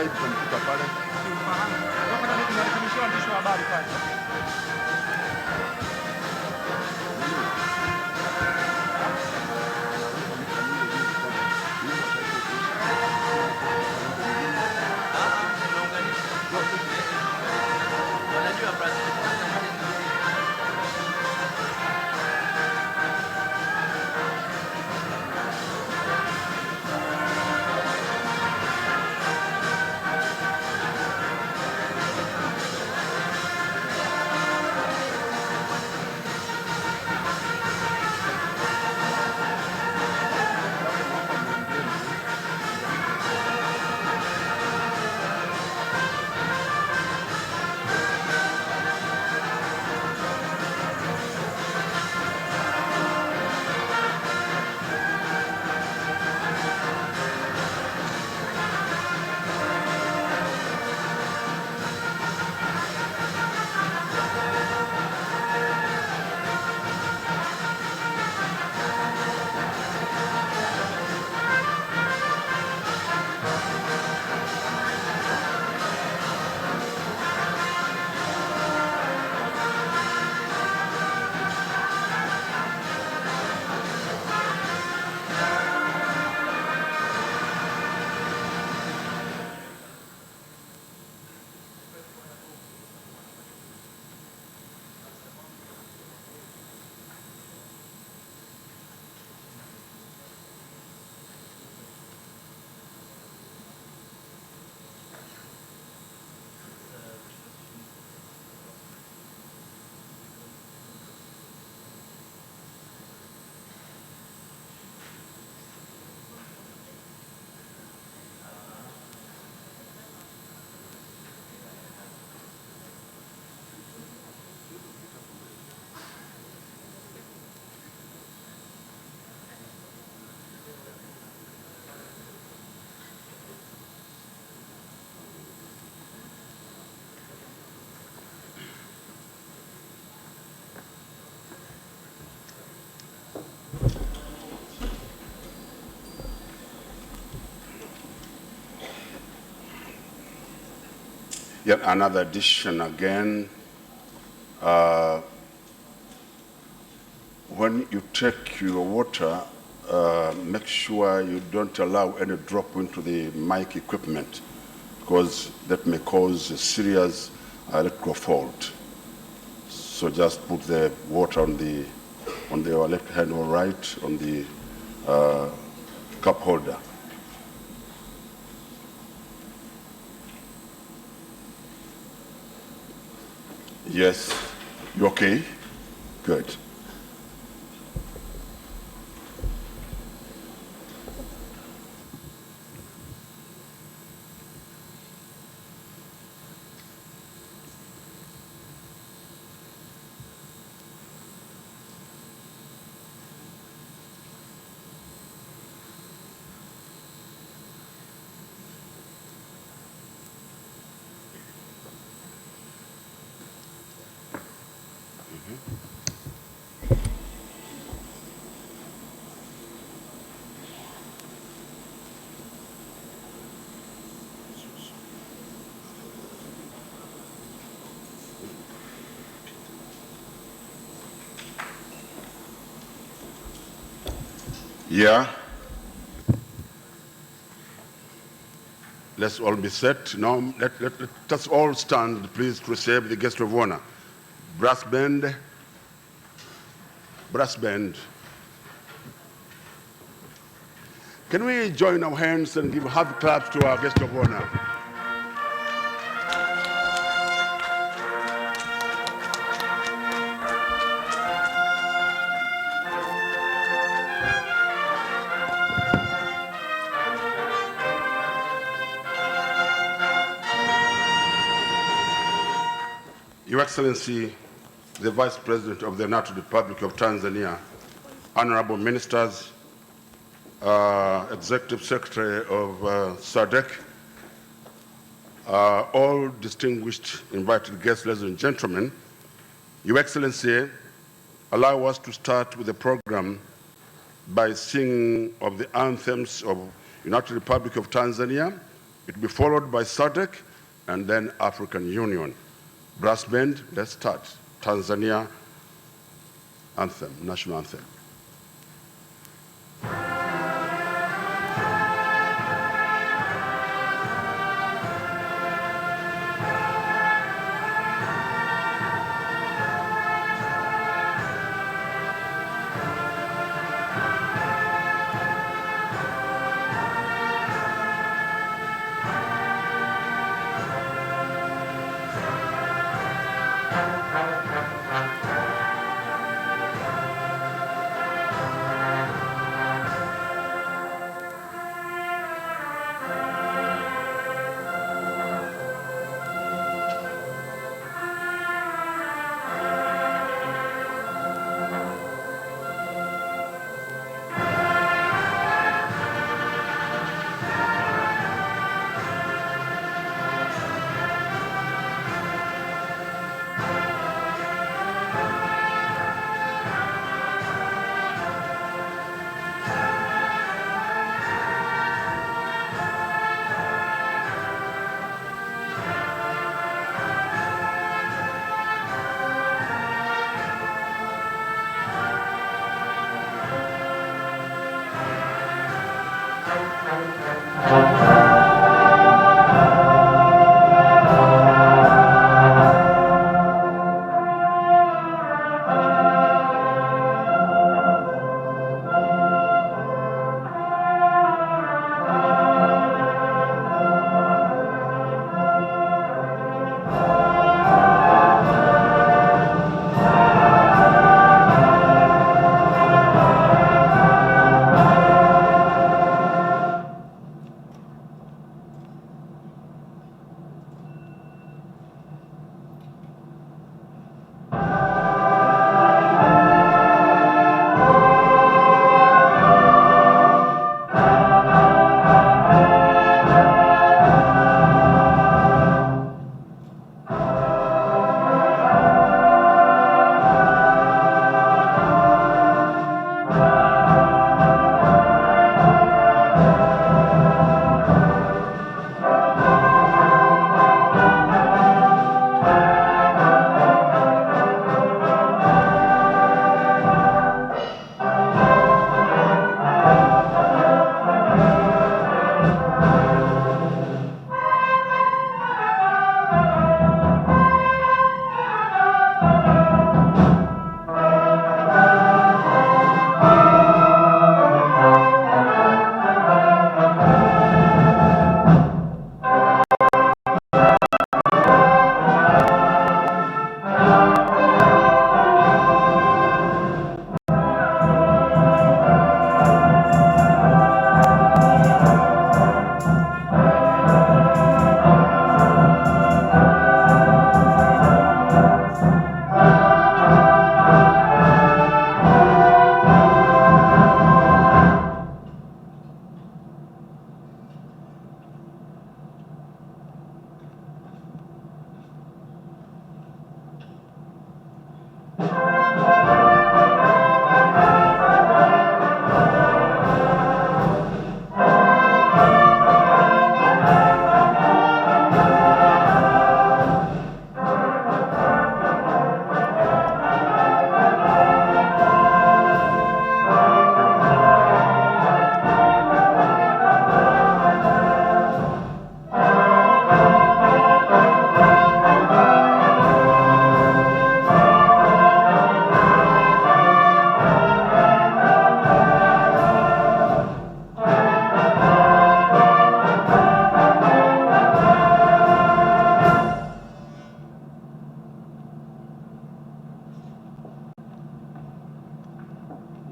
hivi tumekuta pale. Tunarekebishia waandishi wa habari pale. Yet another addition again. When you take your water, make sure you don't allow any drop into the mic equipment, because that may cause a serious electrical fault. So just put the water on your left hand or right on the cup holder. Yes, you okay? Good. Yeah. Let's all be set. Now, let us all stand, please, to receive the guest of honor. Brass band. Brass band. Can we join our hands and give half claps to our guest of honor? Your Excellency, the Vice President of the United Republic of Tanzania, Honorable Ministers, Executive Secretary of Sadc, all distinguished invited guests, ladies and gentlemen, Your Excellency, allow us to start with the program by singing of the anthems of United Republic of Tanzania, It will be followed by Sadc and then African Union. Brass band, let's start. Tanzania anthem, national anthem.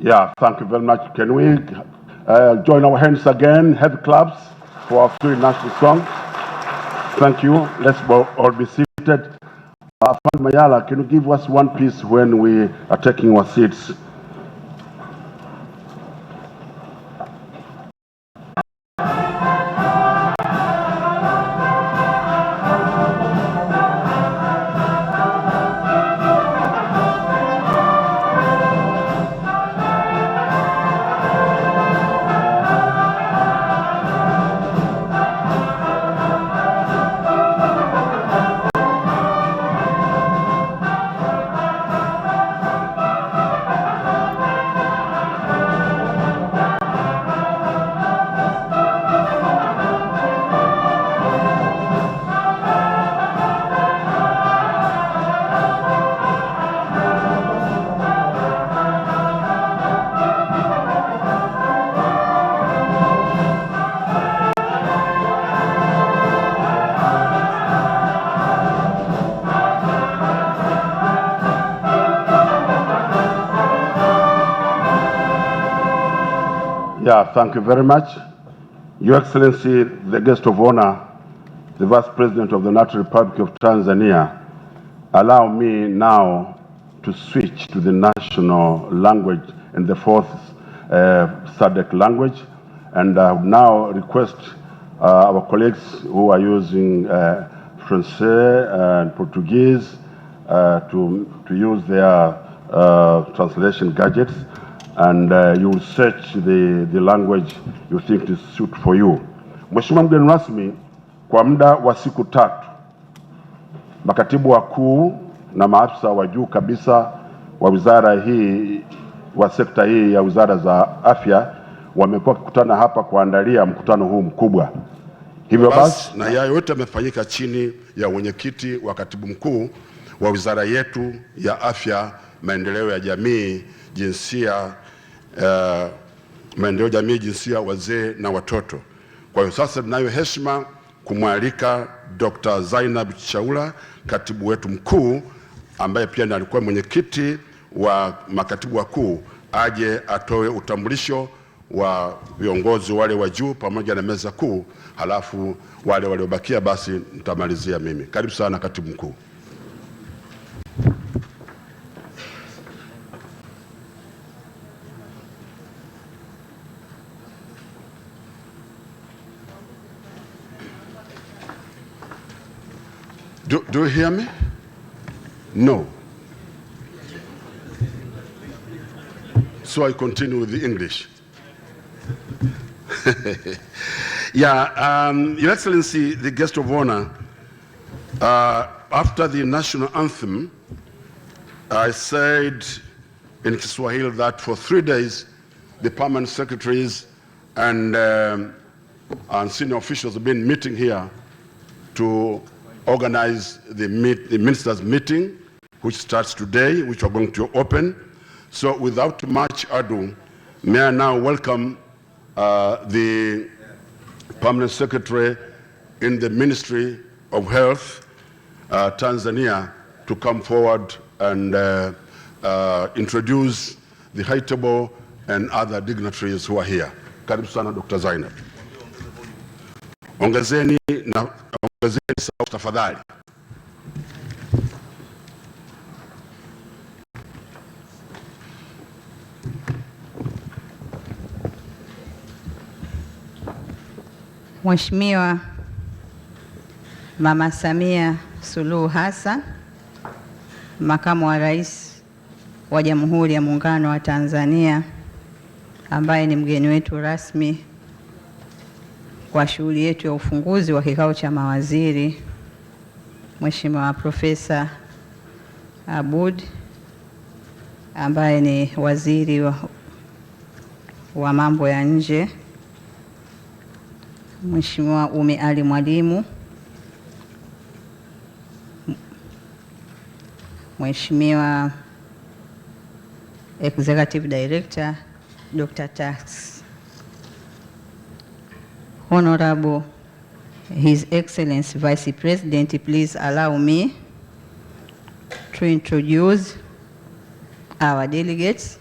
Yeah, thank you very much. Can we join our hands again? Heavy claps for our three national songs. Thank you. Let's all be seated. Afan Mayala, can you give us one piece when we are taking our seats? Yeah, thank you very much. Your Excellency, the guest of honor, the Vice President of the Natural Republic of Tanzania, allow me now to switch to the national language and the fourth Sadc language. And I would now request our colleagues who are using Francais and Portuguese to use their translation gadgets, and you will search the language you think is suit for you. Mheshimiwa mgeni rasmi, kwa muda wa siku 3 makatibu wakuu na maafisa wa juu kabisa wa wizara hii wa sekta hii ya wizara za afya wamekuwa kukutana hapa kuandalia mkutano huu mkubwa. Hivyo basi, na haya yote yamefanyika chini ya mwenyekiti wa katibu mkuu wa wizara yetu ya afya, maendeleo ya jamii, jinsia, maendeleo ya jamii, jinsia, wazee na watoto. Kwa hiyo sasa tunayo heshima kumwalika Dr. Zainab Chaula, katibu wetu mkuu ambaye pia alikuwa mwenyekiti wa makatibu wakuu, aje atoe utambulisho wa viongozi wale wa juu pamoja na meza kuu, halafu wale waliobakia basi nitamalizia mimi. Karibu sana katibu mkuu. Do you hear me? No. So I continue with the English. Yeah, Your Excellency, the guest of honor, after the national anthem, I said in Kiswahili that for 3 days, the permanent secretaries and senior officials have been meeting here to organize the ministers' meeting, which starts today, which we're going to open. So without much ado, may I now welcome the permanent secretary in the Ministry of Health, Tanzania, to come forward and introduce the high table and other dignitaries who are here. Karibu sana Dr. Zainab. Ongezeni sauti tafadhali. Mheshimiwa Mama Samia Suluhu Hassan, Makamu wa Rais wa Jamhuri ya Muungano wa Tanzania, ambaye ni mgeni wetu rasmi kwa shughuli yetu ya ufunguzi wa kikao cha mawaziri, Mheshimiwa Profesa Abud, ambaye ni waziri wa mambo ya nje, Mheshimiwa Ali Mwalimu, Mheshimiwa Executive Director Dr. Tax, Honorable His Excellency Vice President, please allow me to introduce our delegates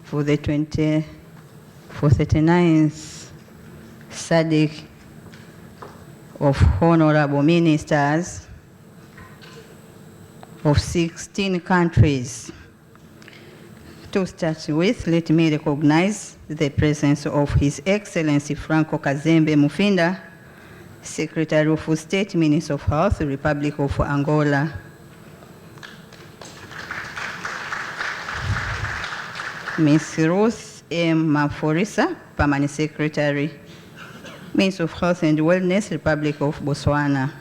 for the 39th Sadc of honorable ministers of 16 countries. To start with, let me recognize the presence of His Excellency Franco Kazembe Mufinda, Secretary of State, Minister of Health, Republic of Angola. Ms. Ruth M. Maforisa, Permanent Secretary, Minister of Health and Wellness, Republic of Botswana.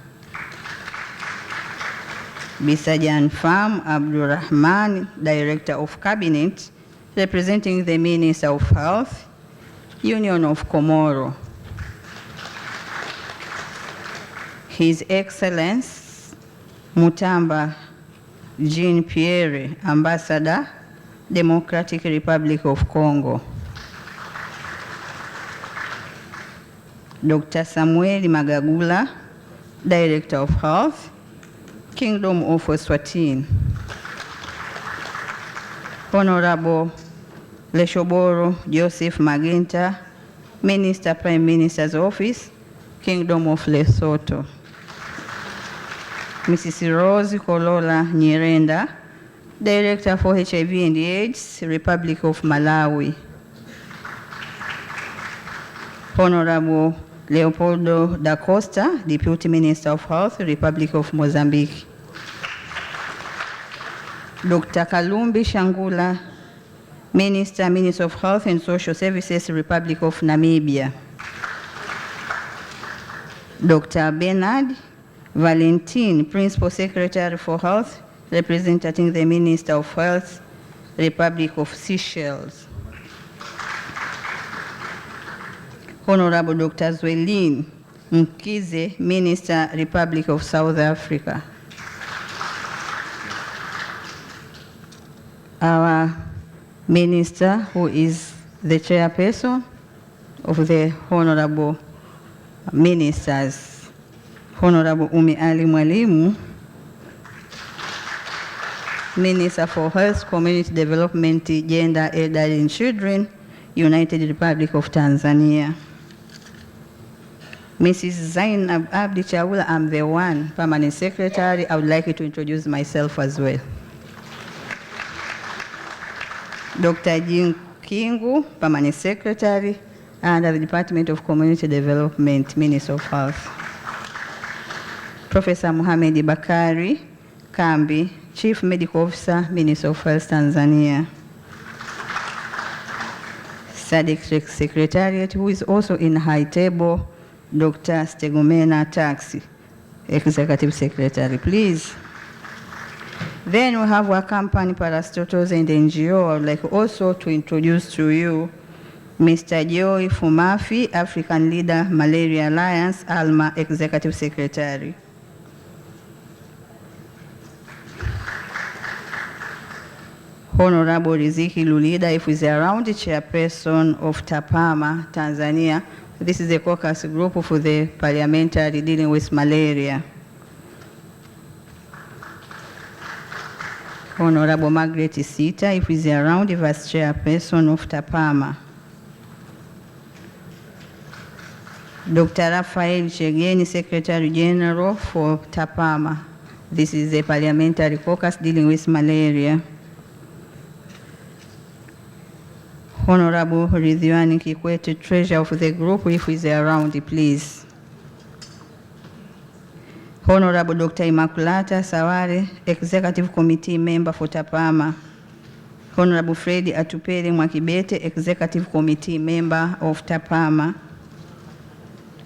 Mr. Jan Pham Abdulrahman, Director of Cabinet, representing the Minister of Health, Union of Comoro. His Excellency Mutamba Jean Pierre, Ambassador, Democratic Republic of Congo. Dr. Samuel Magagula, Director of Health, Kingdom of Eswatini. Honorable Leshoboro Joseph Magenta, Minister, Prime Minister's Office, Kingdom of Lesotho. Mrs. Rose Kolola Nyirenda, Director for HIV and AIDS, Republic of Malawi. Honorable Leopoldo da Costa, Deputy Minister of Health, Republic of Mozambique. Dr. Kalumbi Shangula, Minister of Health and Social Services, Republic of Namibia. Dr. Bernard Valentin, Principal Secretary for Health, representing the Minister of Health, Republic of Seychelles. Honorable Dr. Zwelin Mkize, Minister, Republic of South Africa. Our Minister, who is the chairperson of the Honorable Ministers, Honorable Umi Ali Mwalimu, Minister for Health, Community Development, Gender, Elderly and Children, United Republic of Tanzania. Mrs. Zainab Abdi Chawula, I'm the one Permanent Secretary. I would like to introduce myself as well. Dr. Jean Kingu, Permanent Secretary under the Department of Community Development, Minister of Health. Professor Mohamed Bakari Kambi, Chief Medical Officer, Minister of Health, Tanzania. Sadc Secretariat, who is also in high table, Dr. Stegumena Taxi, Executive Secretary, please. Then we have our company, parastatals and NGO. I would like also to introduce to you Mr. Joy Fumafi, African Leader, Malaria Alliance, ALMA, Executive Secretary. Honorable Riziki Lulida, if he's around, Chairperson of TAPAMA, Tanzania. This is the caucus group for the parliamentary dealing with malaria. Honorable Margaret Sita, if he's around, Vice Chairperson of TAPAMA. Dr. Rafael Chegeni, Secretary General for TAPAMA. This is the parliamentary caucus dealing with malaria. Honorable Ridhiwani Kikwete, Treasurer of the group, if he's around, please. Honorable Dr. Immaculata Saware, Executive Committee Member for TAPAMA. Honorable Freddy Atupele Mwakibete, Executive Committee Member of TAPAMA.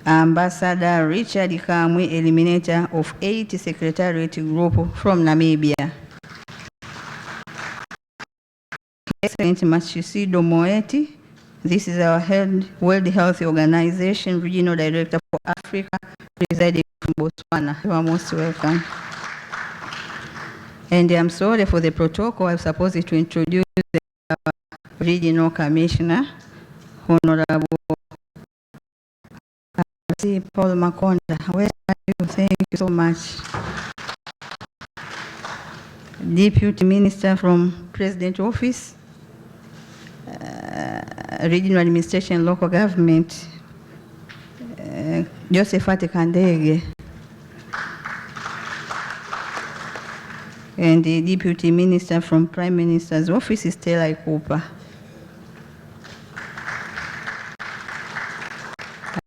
Ambassador Richard Kamwe, Eliminator of 8 Secretariat Group from Namibia. Excellent Machisido Moeti, this is our World Health Organization Regional Director for Africa, residing in Botswana. You are most welcome. And I'm sorry for the protocol. I'm supposed to introduce the Regional Commissioner, Honorable Paul Makonda. Where are you? Thank you so much. Deputy Minister from President Office, Regional Administration, Local Government, Josephat Kandege, and the Deputy Minister from Prime Minister's Office, Stella Ikupa.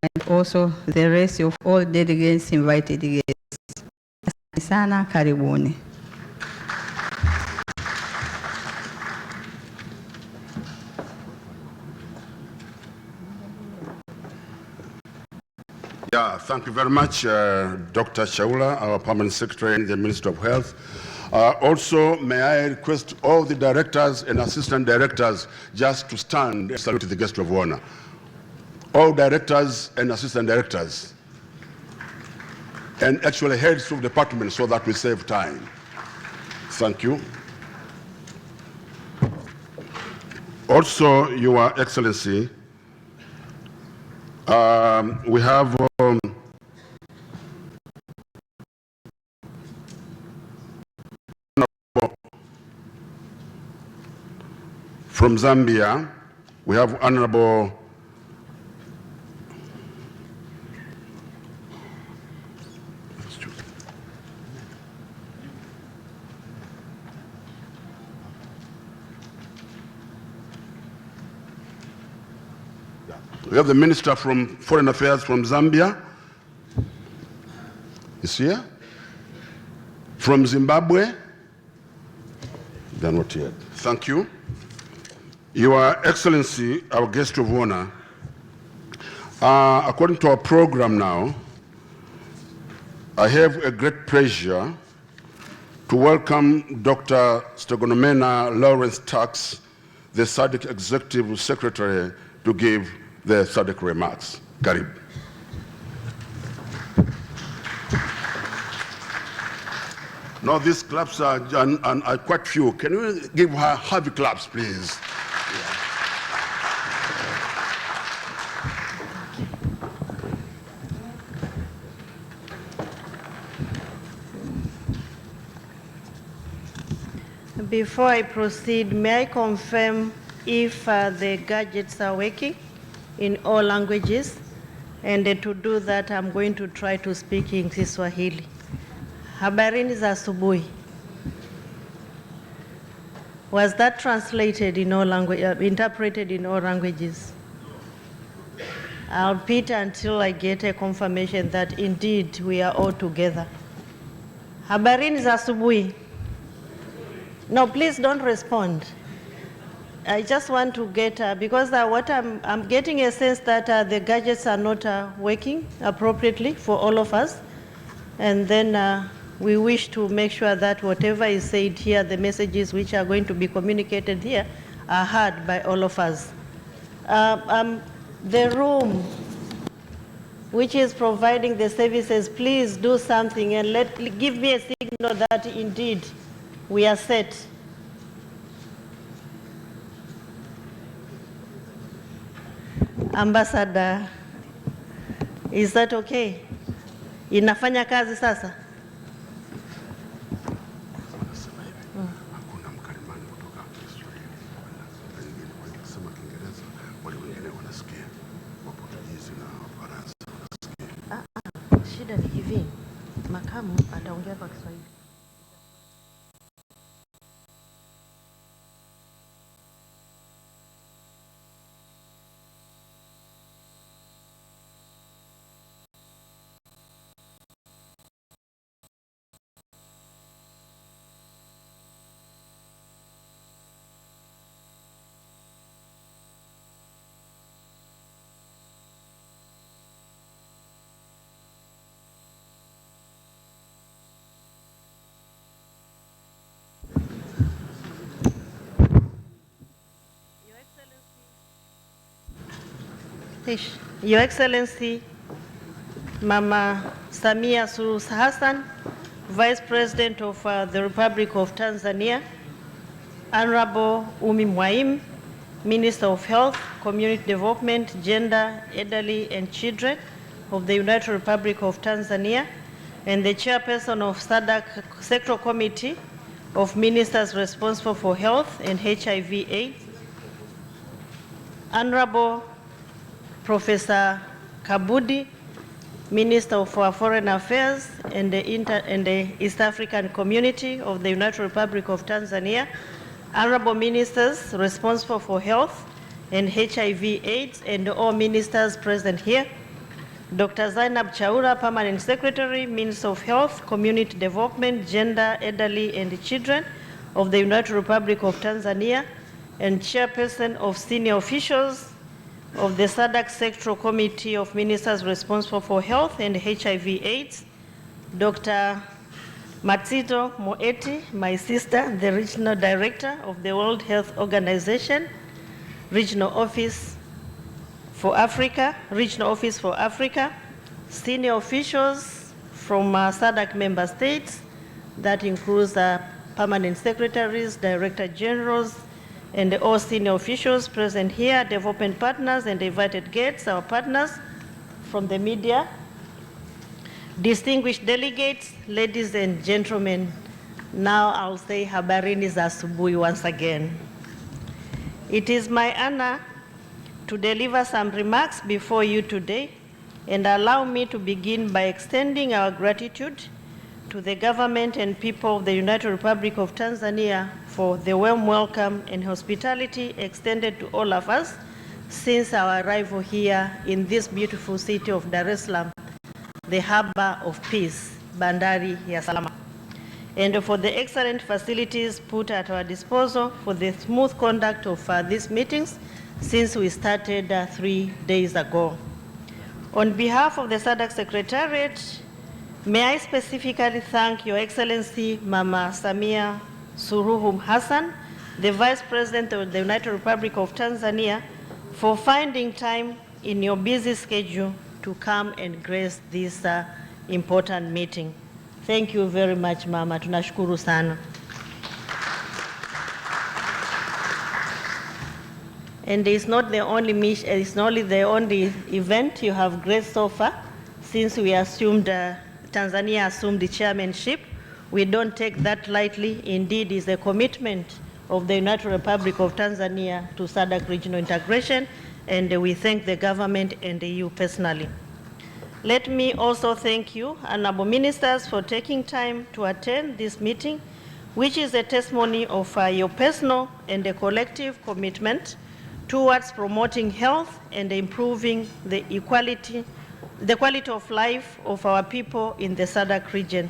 And also the rest of all delegates, invited guests. Asante sana, karibuni. Yeah, thank you very much, Dr. Shaula, our Permanent Secretary and the Minister of Health. Also, may I request all the directors and assistant directors just to stand and salute the guest of honor. All directors and assistant directors, and actually heads of departments, so that we save time. Thank you. Also, Your Excellency, we have From Zambia, we have Honorable we have the Minister from Foreign Affairs from Zambia. Is here. From Zimbabwe. They are not yet. Thank you. Your Excellency, our guest of honor, according to our program now, I have a great pleasure to welcome Dr. Stegonomena Lawrence Tax, the Sadc Executive Secretary, to give the Sadc remarks. Karib. Now these claps are quite few. Can you give her heavy claps, please? Before I proceed, may I confirm if the gadgets are working in all languages? And to do that, I'm going to try to speak in Kiswahili. Habarini za asubuhi. Was that translated in all languages, interpreted in all languages? I'll repeat until I get a confirmation that indeed we are all together. Habarini za asubuhi. No, please don't respond. I just want to get, because what I'm getting a sense that the gadgets are not working appropriately for all of us. And then we wish to make sure that whatever is said here, the messages which are going to be communicated here are heard by all of us. The room which is providing the services, please do something and give me a signal that indeed we are set. Ambassador, is that okay? Inafanya kazi sasa? Shida ni hivi, Makamu ataongea kwa Kiswahili. Your Excellency, Mama Samia Suluhu Hassan, Vice President of the Republic of Tanzania, Honorable Ukimwi, Minister of Health, Community Development, Gender, Elderly and Children of the United Republic of Tanzania, and the Chairperson of Sadc Sector Committee of Ministers responsible for health and HIV/AIDS, Honorable Professor Kabudi, Minister for Foreign Affairs and the East African Community of the United Republic of Tanzania, Honorable Ministers responsible for health and HIV/AIDS, and all ministers present here, Dr. Zainab Chaura, Permanent Secretary, Minister of Health, Community Development, Gender, Elderly and Children of the United Republic of Tanzania, and Chairperson of senior officials of the Sadc Sectoral Committee of Ministers responsible for health and HIV/AIDS, Dr. Matsito Moeti, my sister, the Regional Director of the World Health Organization, Regional Office for Africa, senior officials from Sadc member states, that includes permanent secretaries, director generals, and all senior officials present here, development partners and invited guests, our partners from the media, distinguished delegates, ladies and gentlemen. Now I'll say habarini za asubuhi once again. It is my honor to deliver some remarks before you today, and allow me to begin by extending our gratitude to the government and people of the United Republic of Tanzania for the warm welcome and hospitality extended to all of us since our arrival here in this beautiful city of Dar es Salaam, the harbor of peace, Bandari ya Salaam, and for the excellent facilities put at our disposal for the smooth conduct of these meetings since we started 3 days ago. On behalf of the Sadc Secretariat, may I specifically thank Your Excellency Mama Samia Suluhu Hassan, the Vice President of the United Republic of Tanzania, for finding time in your busy schedule to come and grace this important meeting. Thank you very much, Mama. Tunashukuru sana. And it's not the only mission, it's not the only event you have graced so far. Since we assumed, Tanzania assumed the chairmanship, we don't take that lightly. Indeed, it's a commitment of the United Republic of Tanzania to Sadc regional integration, and we thank the government and you personally. Let me also thank you, honorable ministers, for taking time to attend this meeting, which is a testimony of your personal and a collective commitment towards promoting health and improving the quality of life of our people in the Sadc region.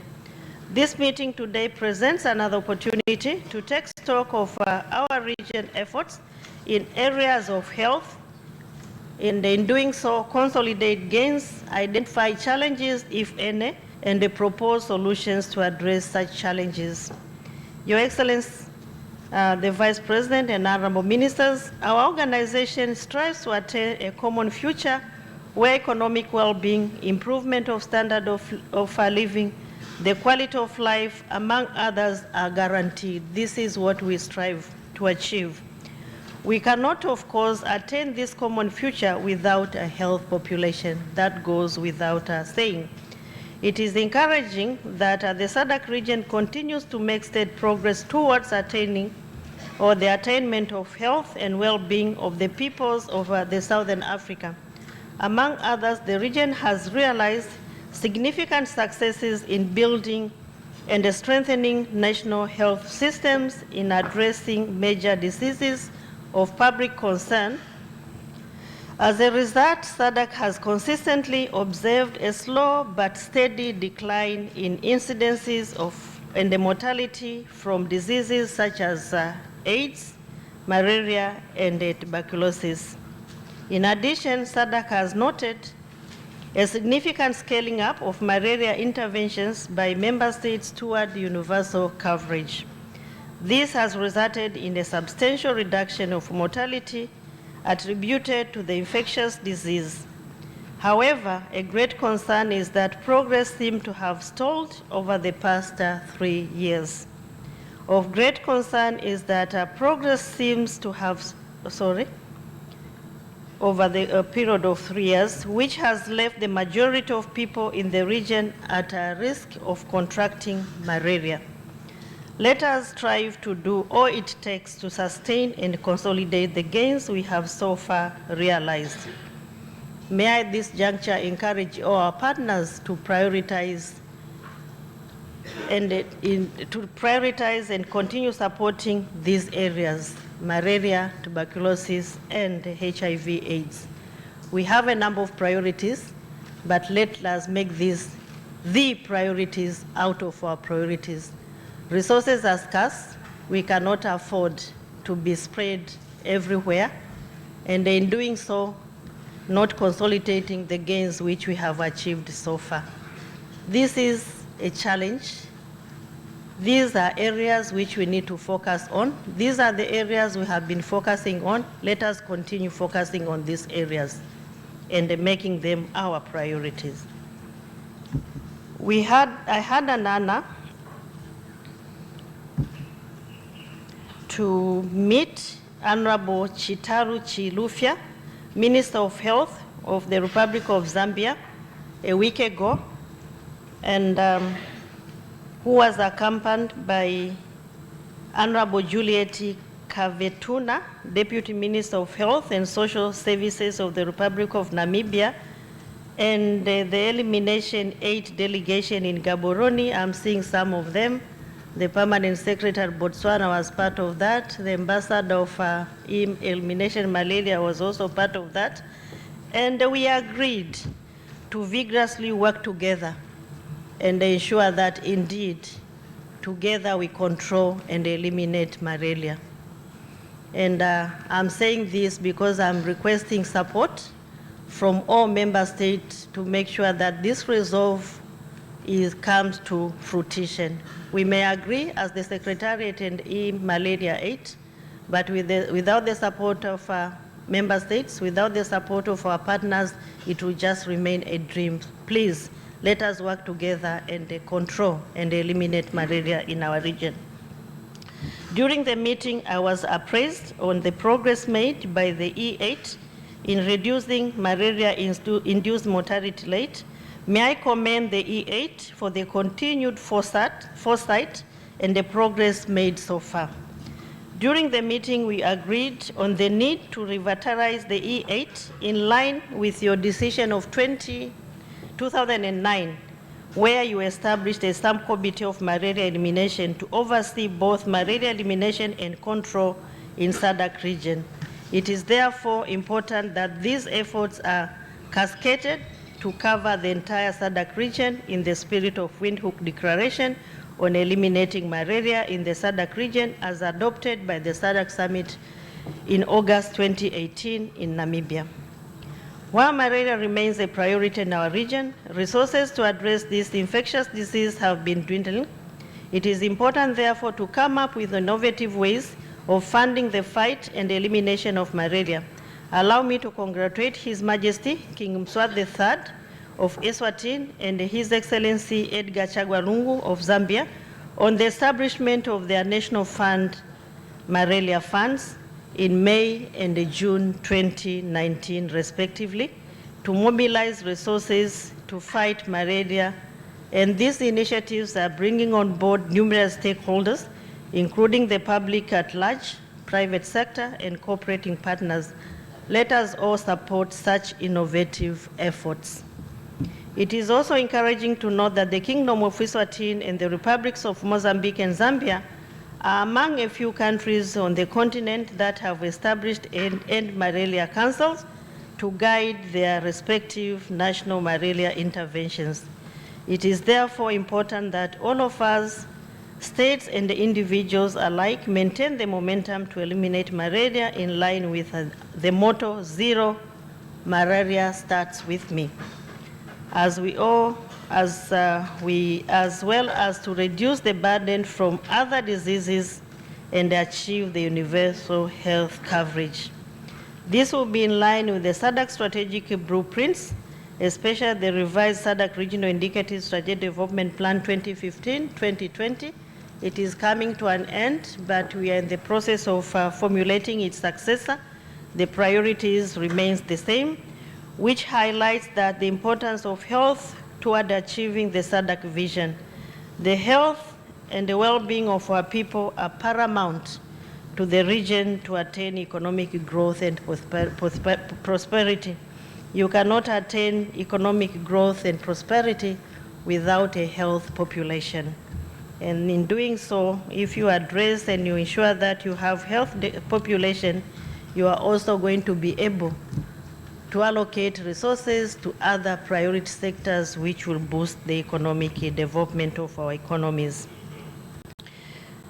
This meeting today presents another opportunity to take stock of our region efforts in areas of health, and in doing so, consolidate gains, identify challenges, if any, and propose solutions to address such challenges. Your Excellency, the Vice President and honorable ministers, our organization strives to attain a common future where economic well-being, improvement of standard of living, the quality of life, among others, are guaranteed. This is what we strive to achieve. We cannot, of course, attain this common future without a healthy population. That goes without saying. It is encouraging that the Sadc region continues to make steady progress towards attaining or the attainment of health and well-being of the peoples of the Southern Africa. Among others, the region has realized significant successes in building and strengthening national health systems in addressing major diseases of public concern. As a result, Sadc has consistently observed a slow but steady decline in incidences of and the mortality from diseases such as AIDS, malaria, and tuberculosis. In addition, Sadc has noted a significant scaling up of malaria interventions by member states toward universal coverage. This has resulted in a substantial reduction of mortality attributed to the infectious disease. However, a great concern is that progress seems to have stalled over the past 3 years. Of great concern is that progress seems to have, over the period of 3 years, which has left the majority of people in the region at a risk of contracting malaria. Let us strive to do all it takes to sustain and consolidate the gains we have so far realized. May I at this juncture encourage all our partners to prioritize and continue supporting these areas: malaria, tuberculosis, and HIV/AIDS. We have a number of priorities, but let us make these the priorities out of our priorities. Resources are scarce. We cannot afford to be spread everywhere, and in doing so, not consolidating the gains which we have achieved so far. This is a challenge. These are areas which we need to focus on. These are the areas we have been focusing on. Let us continue focusing on these areas and making them our priorities. I had an honor to meet Honorable Chitaru Chilufya, Minister of Health of the Republic of Zambia, a week ago, and who was accompanied by Honorable Juliet Kavetuna, Deputy Minister of Health and Social Services of the Republic of Namibia, and the Elimination 8 delegation in Gaborone. I'm seeing some of them. The Permanent Secretary Botswana was part of that. The Ambassador of Elimination Malaria was also part of that. And we agreed to vigorously work together and ensure that indeed together we control and eliminate malaria. And I'm saying this because I'm requesting support from all member states to make sure that this resolve comes to fruition. We may agree as the Secretariat and Malaria 8, but without the support of member states, without the support of our partners, it will just remain a dream. Please, let us work together and control and eliminate malaria in our region. During the meeting, I was appraised on the progress made by the E8 in reducing malaria-induced mortality rate. May I commend the E8 for the continued foresight and the progress made so far. During the meeting, we agreed on the need to revitalize the E8 in line with your decision of 2009, where you established a subcommittee of malaria elimination to oversee both malaria elimination and control in Sadc region. It is therefore important that these efforts are cascaded to cover the entire Sadc region in the spirit of Windhoek Declaration on eliminating malaria in the Sadc region as adopted by the Sadc Summit in August 2018 in Namibia. While malaria remains a priority in our region, resources to address this infectious disease have been dwindling. It is important, therefore, to come up with innovative ways of funding the fight and elimination of malaria. Allow me to congratulate His Majesty King Mswati III of Eswatini and His Excellency Edgar Chagwa Lungu of Zambia on the establishment of their National Fund, Malaria Funds, in May and June 2019, respectively, to mobilize resources to fight malaria. And these initiatives are bringing on board numerous stakeholders, including the public at large, private sector, and cooperating partners. Let us all support such innovative efforts. It is also encouraging to note that the Kingdom of Eswatini and the Republics of Mozambique and Zambia are among a few countries on the continent that have established end malaria councils to guide their respective national malaria interventions. It is therefore important that all of us, states and individuals alike, maintain the momentum to eliminate malaria in line with the motto, "Zero Malaria Starts With Me." As well as to reduce the burden from other diseases and achieve the universal health coverage. This will be in line with the Sadc strategic blueprints, especially the revised Sadc Regional Indicative Strategic Development Plan 2015-2020. It is coming to an end, but we are in the process of formulating its successor. The priorities remains the same, which highlights that the importance of health toward achieving the Sadc vision. The health and the well-being of our people are paramount to the region to attain economic growth and prosperity. You cannot attain economic growth and prosperity without a health population. And in doing so, if you address and you ensure that you have health population, you are also going to be able to allocate resources to other priority sectors which will boost the economic development of our economies.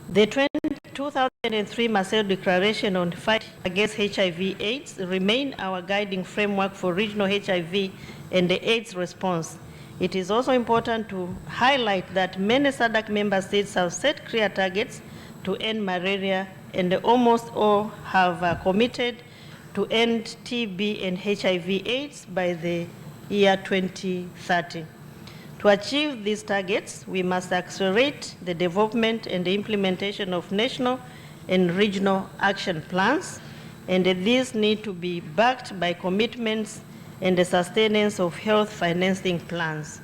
The 2003 Maendeleo Declaration on Fight Against HIV/AIDS remain our guiding framework for regional HIV and the AIDS response. It is also important to highlight that many Sadc member states have set clear targets to end malaria, and almost all have committed to end TB and HIV/AIDS by the year 2030. To achieve these targets, we must accelerate the development and the implementation of national and regional action plans, and these need to be backed by commitments and the sustenance of health financing plans.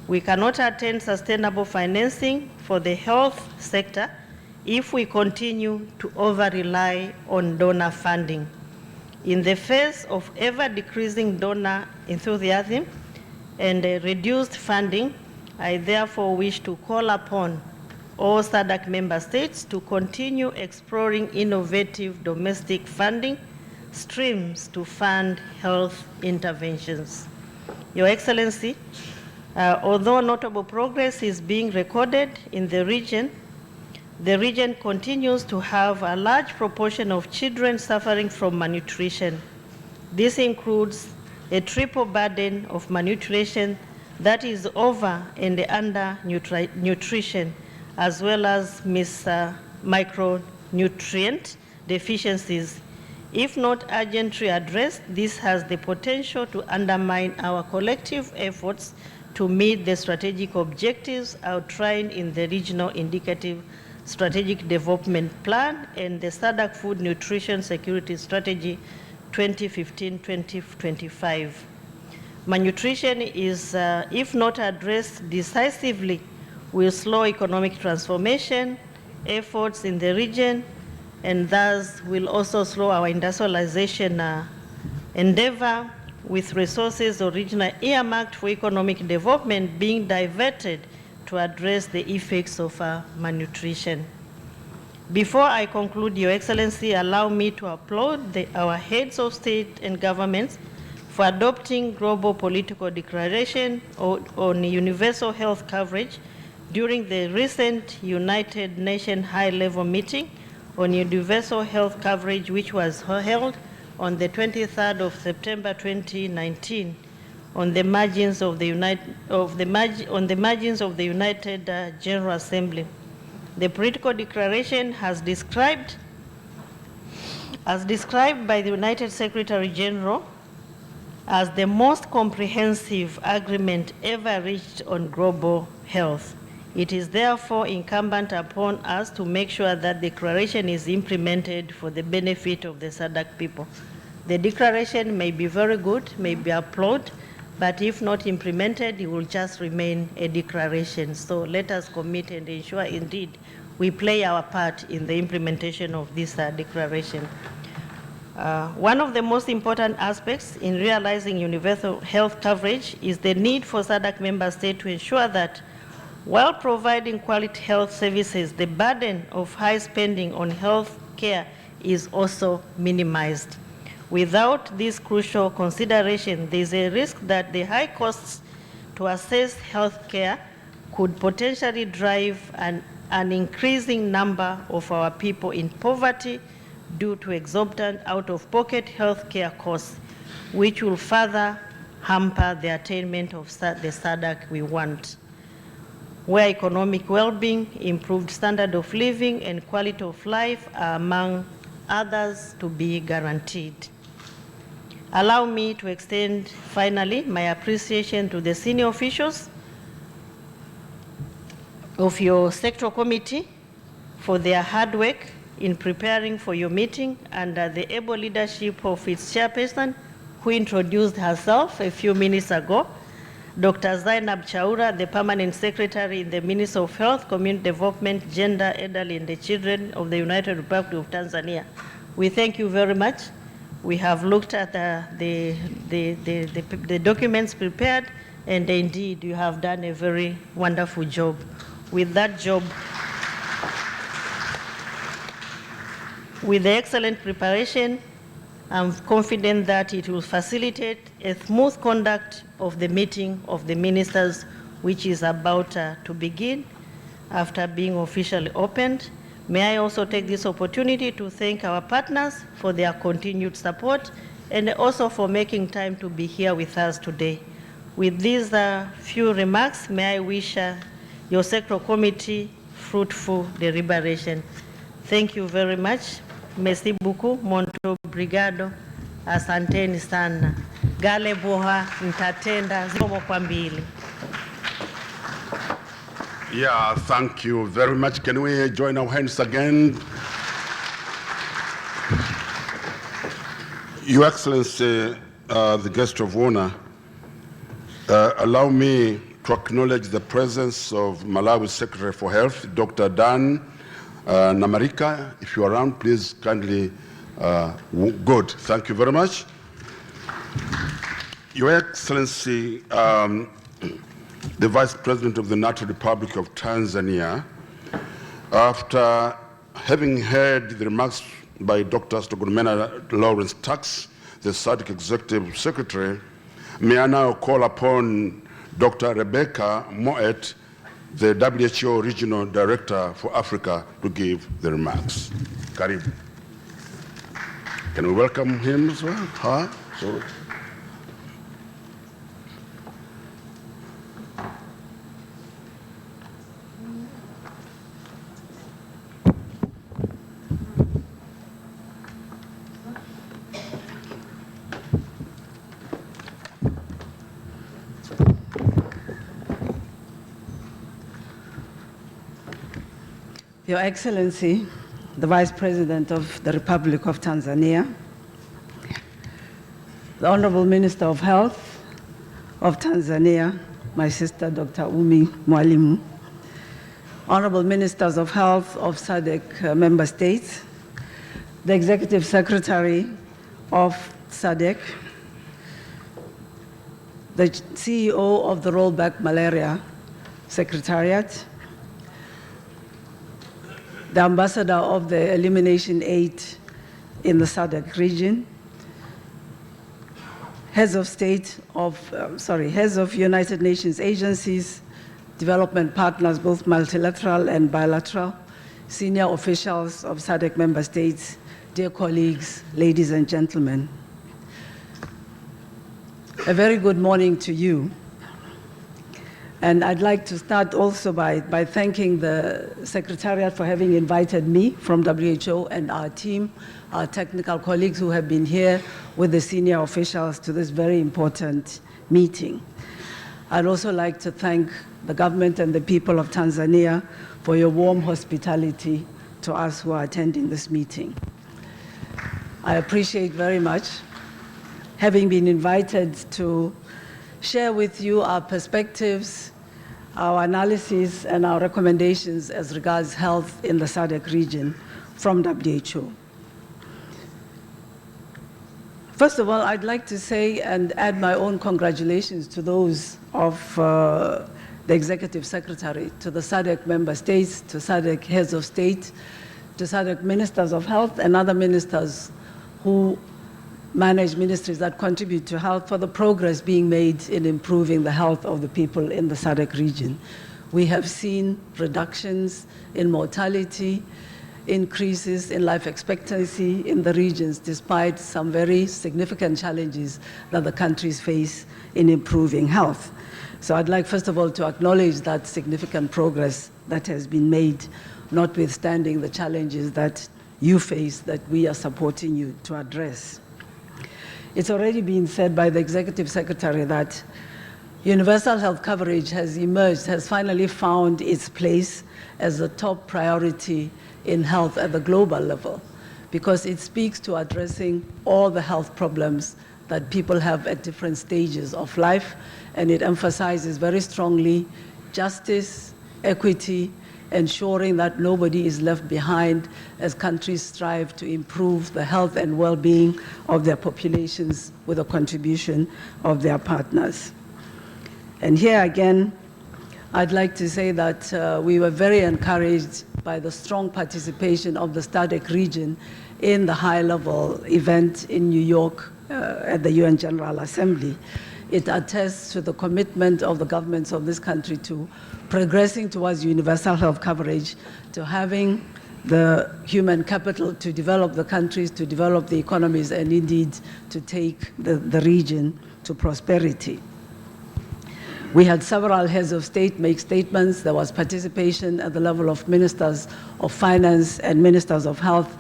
We cannot attain sustainable financing for the health sector if we continue to over-rely on donor funding. In the face of ever-decreasing donor enthusiasm and reduced funding, I therefore wish to call upon all SADC member states to continue exploring innovative domestic funding streams to fund health interventions. Your Excellency, although notable progress is being recorded in the region continues to have a large proportion of children suffering from malnutrition. This includes a triple burden of malnutrition, that is over and under nutrition, as well as micronutrient deficiencies. If not urgently addressed, this has the potential to undermine our collective efforts to meet the strategic objectives outlined in the Regional Indicative Strategic Development Plan and the SADC Food Nutrition Security Strategy 2015-2025. Malnutrition is, if not addressed decisively, will slow economic transformation efforts in the region, and thus will also slow our industrialization endeavor, with resources originally earmarked for economic development being diverted to address the effects of malnutrition. Before I conclude, Your Excellency, allow me to applaud our heads of state and governments for adopting global political declaration on universal health coverage during the recent United Nations high-level meeting on universal health coverage, which was held on the 23rd of September 2019 on the margins of the United General Assembly. The political declaration as described by the United Secretary General as the most comprehensive agreement ever reached on global health. It is therefore incumbent upon us to make sure that the declaration is implemented for the benefit of the SADC people. The declaration may be very good, may be applauded, but if not implemented, it will just remain a declaration. So let us commit and ensure indeed we play our part in the implementation of this declaration. One of the most important aspects in realizing universal health coverage is the need for SADC member states to ensure that while providing quality health services, the burden of high spending on health care is also minimized. Without this crucial consideration, there is a risk that the high costs to access health care could potentially drive an increasing number of our people in poverty due to exorbitant out-of-pocket health care costs, which will further hamper the attainment of the SADC we want, where economic well-being, improved standard of living, and quality of life are among others to be guaranteed. Allow me to extend, finally, my appreciation to the senior officials of your sectoral committee for their hard work in preparing for your meeting under the able leadership of its chairperson, who introduced herself a few minutes ago, Dr. Zainab Chaura, the Permanent Secretary in the Ministry of Health, Community Development, Gender, Elderly, and the Children of the United Republic of Tanzania. We thank you very much. We have looked at the documents prepared, and indeed you have done a very wonderful job. With that job, with the excellent preparation, I'm confident that it will facilitate a smooth conduct of the meeting of the ministers, which is about to begin after being officially opened. May I also take this opportunity to thank our partners for their continued support and also for making time to be here with us today. With these few remarks, may I wish your sectoral committee fruitful deliberation. Thank you very much. Merci beaucoup, Monto Brigado. Asanteni sana. Gale boha mtatenda zomo kwa mbili. Yeah, thank you very much. Can we join our hands again? Your Excellency, the guest of honor, allow me to acknowledge the presence of Malawi Secretary for Health, Dr. Dan Namarika, if you're around, please kindly, good, thank you very much. Your Excellency, the Vice President of the Natural Republic of Tanzania, after having heard the remarks by Dr. Stogumena Lawrence Tax, the Sadc Executive Secretary, may I now call upon Dr. Rebecca Moet, the WHO Regional Director for Africa, to give the remarks. Karibu. Can we welcome him as well? Hi. So, Your Excellency, the Vice President of the Republic of Tanzania, the Honorable Minister of Health of Tanzania, my sister Dr. Umi Mwalimu, Honorable Ministers of Health of Sadc member states, the Executive Secretary of Sadc, the CEO of the Rollback Malaria Secretariat, the Ambassador of the Elimination Aid in the Sadc region, heads of United Nations agencies, development partners, both multilateral and bilateral, senior officials of Sadc member states, dear colleagues, ladies and gentlemen. A very good morning to you. And I'd like to start also by thanking the Secretariat for having invited me from WHO and our team, our technical colleagues who have been here with the senior officials to this very important meeting. I'd also like to thank the government and the people of Tanzania for your warm hospitality to us who are attending this meeting. I appreciate very much having been invited to share with you our perspectives, our analysis, and our recommendations as regards health in the Sadc region from WHO. First of all, I'd like to say and add my own congratulations to those of the Executive Secretary, to the Sadc member states, to Sadc heads of state, to Sadc ministers of health and other ministers who manage ministries that contribute to health, for the progress being made in improving the health of the people in the Sadc region. We have seen reductions in mortality, increases in life expectancy in the regions, despite some very significant challenges that the countries face in improving health. So I'd like, first of all, to acknowledge that significant progress that has been made, notwithstanding the challenges that you face, that we are supporting you to address. It's already been said by the Executive Secretary that universal health coverage has emerged, has finally found its place as a top priority in health at the global level, because it speaks to addressing all the health problems that people have at different stages of life, and it emphasizes very strongly justice, equity, ensuring that nobody is left behind as countries strive to improve the health and well-being of their populations with a contribution of their partners. And here again, I'd like to say that we were very encouraged by the strong participation of the Sadc region in the high-level event in New York at the UN General Assembly. It attests to the commitment of the governments of this country to progressing towards universal health coverage, to having the human capital to develop the countries, to develop the economies, and indeed to take the region to prosperity. We had several heads of state make statements. There was participation at the level of ministers of finance and ministers of health.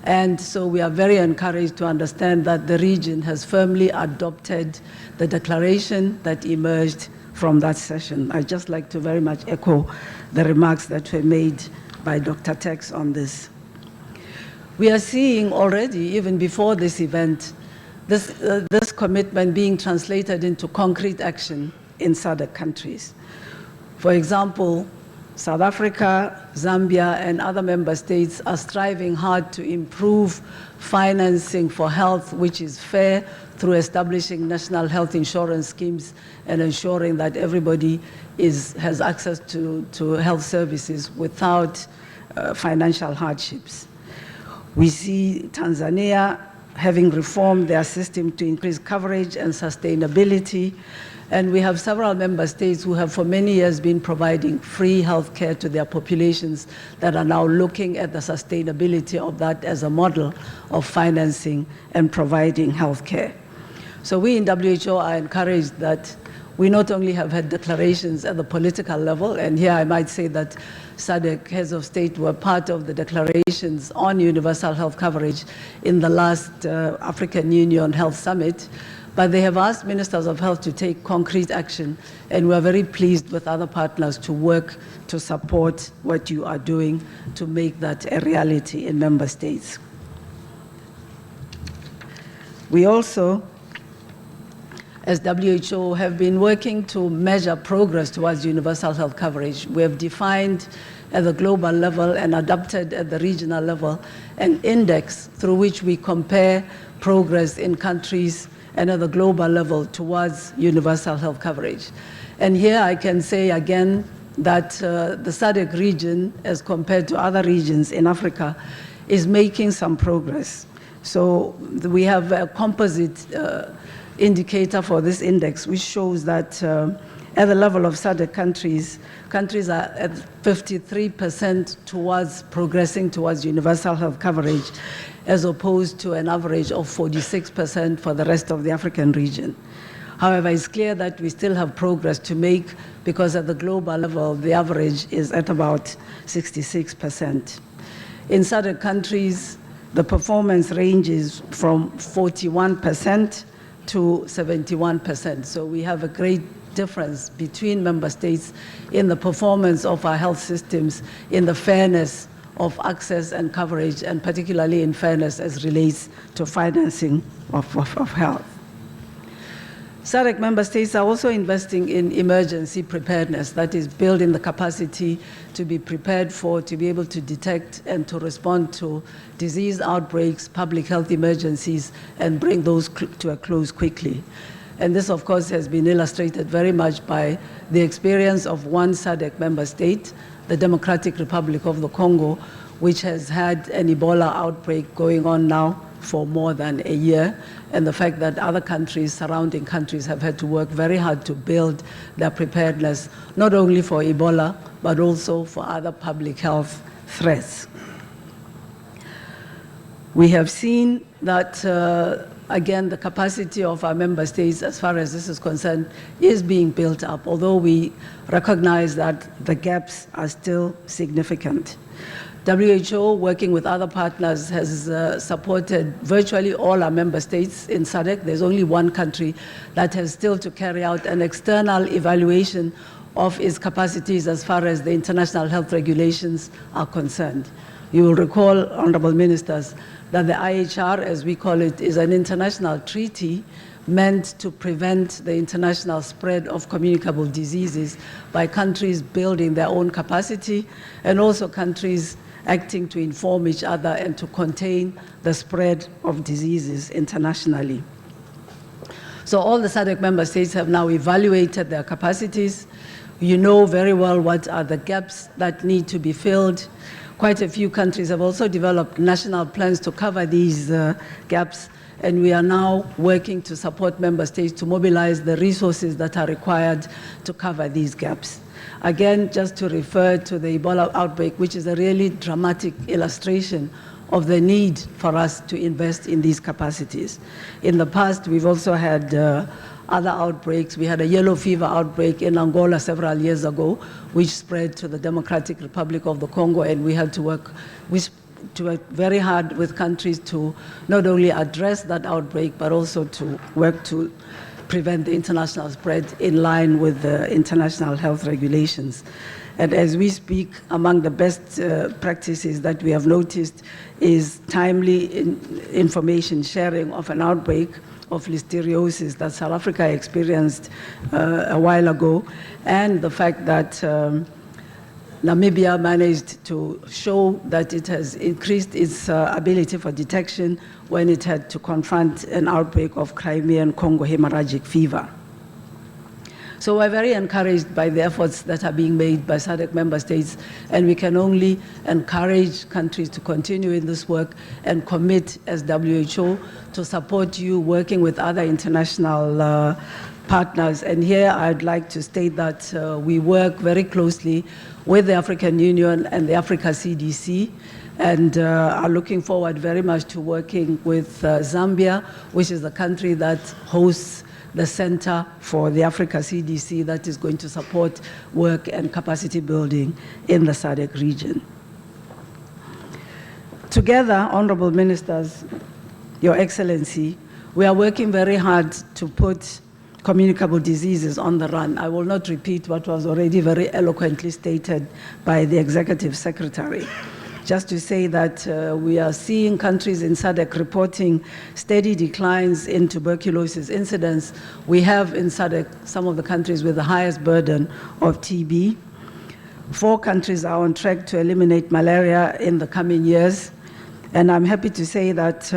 And so we are very encouraged to understand that the region has firmly adopted the declaration that emerged from that session. I'd just like to very much echo the remarks that were made by Dr. Tex on this. We are seeing already, even before this event, this commitment being translated into concrete action in Sadc countries. For example, South Africa, Zambia, and other member states are striving hard to improve financing for health, which is fair, through establishing national health insurance schemes and ensuring that everybody has access to health services without financial hardships. We see Tanzania having reformed their system to increase coverage and sustainability. And we have several member states who have for many years been providing free health care to their populations that are now looking at the sustainability of that as a model of financing and providing health care. So we in WHO are encouraged that we not only have had declarations at the political level, and here I might say that Sadc heads of state were part of the declarations on universal health coverage in the last African Union Health Summit, but they have asked ministers of health to take concrete action, and we are very pleased with other partners to work to support what you are doing to make that a reality in member states. We also, as WHO, have been working to measure progress towards universal health coverage. We have defined at the global level and adopted at the regional level an index through which we compare progress in countries and at the global level towards universal health coverage. And here I can say again that the Sadc region, as compared to other regions in Africa, is making some progress. So we have a composite indicator for this index, which shows that at the level of Sadc countries, countries are at 53% towards progressing towards universal health coverage, as opposed to an average of 46% for the rest of the African region. However, it's clear that we still have progress to make because at the global level, the average is at about 66%. In Sadc countries, the performance ranges from 41% to 71%. So we have a great difference between member states in the performance of our health systems, in the fairness of access and coverage, and particularly in fairness as relates to financing of health. Sadc member states are also investing in emergency preparedness, that is building the capacity to be prepared for, to be able to detect and to respond to disease outbreaks, public health emergencies, and bring those to a close quickly. And this, of course, has been illustrated very much by the experience of one Sadc member state, the Democratic Republic of the Congo, which has had an Ebola outbreak going on now for more than a year, and the fact that other countries, surrounding countries, have had to work very hard to build their preparedness, not only for Ebola, but also for other public health threats. We have seen that, again, the capacity of our member states, as far as this is concerned, is being built up, although we recognize that the gaps are still significant. WHO, working with other partners, has supported virtually all our member states in Sadc. There's only one country that has still to carry out an external evaluation of its capacities as far as the international health regulations are concerned. You will recall, honorable ministers, that the IHR, as we call it, is an international treaty meant to prevent the international spread of communicable diseases by countries building their own capacity, and also countries acting to inform each other and to contain the spread of diseases internationally. So all the Sadc member states have now evaluated their capacities. You know very well what are the gaps that need to be filled. Quite a few countries have also developed national plans to cover these gaps, and we are now working to support member states to mobilize the resources that are required to cover these gaps. Again, just to refer to the Ebola outbreak, which is a really dramatic illustration of the need for us to invest in these capacities. In the past, we've also had other outbreaks. We had a yellow fever outbreak in Angola several years ago, which spread to the Democratic Republic of the Congo, and we had to work very hard with countries to not only address that outbreak, but also to work to prevent the international spread in line with the international health regulations. And as we speak, among the best practices that we have noticed is timely information sharing of an outbreak of listeriosis that South Africa experienced a while ago, and the fact that Namibia managed to show that it has increased its ability for detection when it had to confront an outbreak of Crimean Congo hemorrhagic fever. So we're very encouraged by the efforts that are being made by SADC member states, and we can only encourage countries to continue in this work and commit as WHO to support you working with other international partners. And here I'd like to state that we work very closely with the African Union and the Africa CDC, and are looking forward very much to working with Zambia, which is the country that hosts the Center for the Africa CDC that is going to support work and capacity building in the SADC region. Together, honorable ministers, Your Excellency, we are working very hard to put communicable diseases on the run. I will not repeat what was already very eloquently stated by the Executive Secretary. Just to say that we are seeing countries in SADC reporting steady declines in tuberculosis incidence. We have in SADC some of the countries with the highest burden of TB. 4 countries are on track to eliminate malaria in the coming years. And I'm happy to say that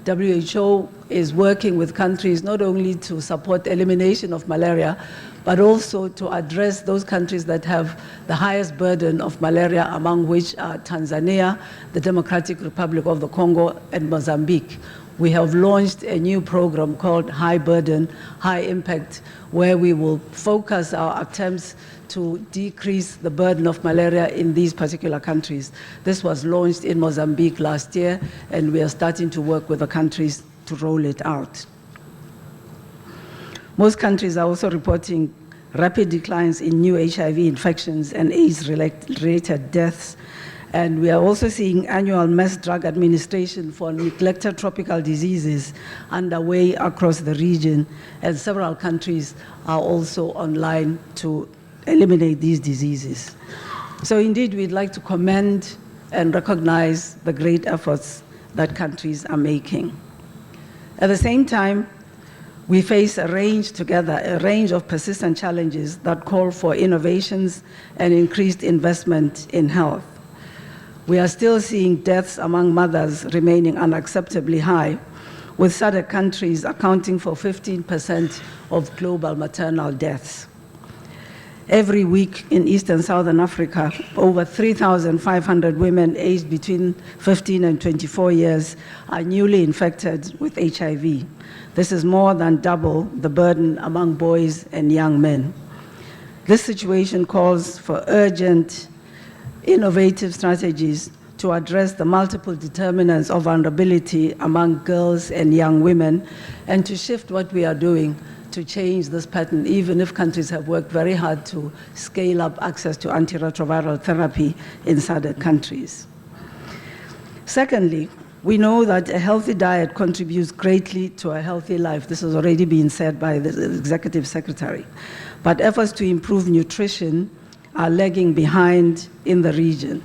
WHO is working with countries not only to support elimination of malaria, but also to address those countries that have the highest burden of malaria, among which are Tanzania, the Democratic Republic of the Congo, and Mozambique. We have launched a new program called High Burden, High Impact, where we will focus our attempts to decrease the burden of malaria in these particular countries. This was launched in Mozambique last year, and we are starting to work with the countries to roll it out. Most countries are also reporting rapid declines in new HIV infections and AIDS-related deaths. And we are also seeing annual mass drug administration for neglected tropical diseases underway across the region, and several countries are also online to eliminate these diseases. So indeed, we'd like to commend and recognize the great efforts that countries are making. At the same time, we face a range of persistent challenges that call for innovations and increased investment in health. We are still seeing deaths among mothers remaining unacceptably high, with SADC countries accounting for 15% of global maternal deaths. Every week in East and Southern Africa, over 3,500 women aged between 15 and 24 years are newly infected with HIV. This is more than double the burden among boys and young men. This situation calls for urgent, innovative strategies to address the multiple determinants of vulnerability among girls and young women, and to shift what we are doing to change this pattern, even if countries have worked very hard to scale up access to antiretroviral therapy in SADC countries. Secondly, we know that a healthy diet contributes greatly to a healthy life. This has already been said by the Executive Secretary. But efforts to improve nutrition are lagging behind in the region.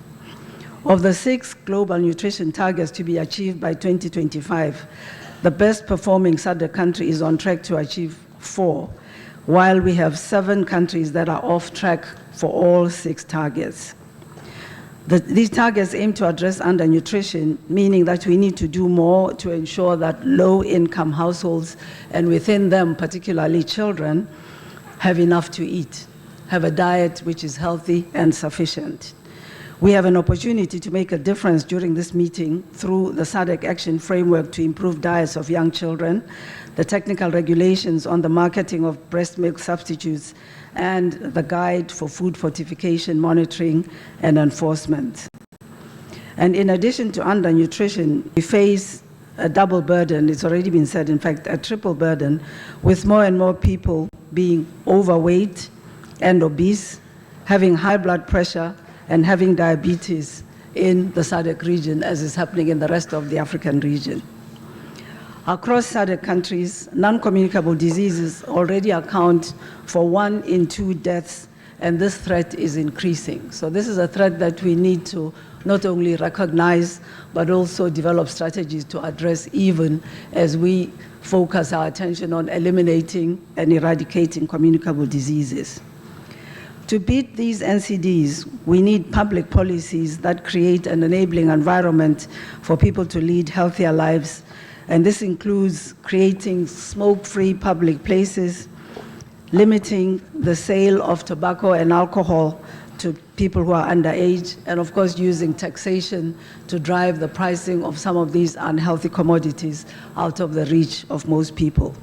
Of the 6 global nutrition targets to be achieved by 2025, the best performing SADC country is on track to achieve 4, while we have 7 countries that are off track for all 6 targets. These targets aim to address undernutrition, meaning that we need to do more to ensure that low-income households, and within them particularly children, have enough to eat, have a diet which is healthy and sufficient. We have an opportunity to make a difference during this meeting through the SADC Action Framework to improve diets of young children, the technical regulations on the marketing of breast milk substitutes, and the guide for food fortification monitoring and enforcement. And in addition to undernutrition, we face a double burden. It's already been said, in fact, a triple burden, with more and more people being overweight and obese, having high blood pressure, and having diabetes in the SADC region, as is happening in the rest of the African region. Across SADC countries, non-communicable diseases already account for 1 in 2 deaths, and this threat is increasing. So this is a threat that we need to not only recognize, but also develop strategies to address, even as we focus our attention on eliminating and eradicating communicable diseases. To beat these NCDs, we need public policies that create an enabling environment for people to lead healthier lives, and this includes creating smoke-free public places, limiting the sale of tobacco and alcohol to people who are underage, and of course using taxation to drive the pricing of some of these unhealthy commodities out of the reach of most people.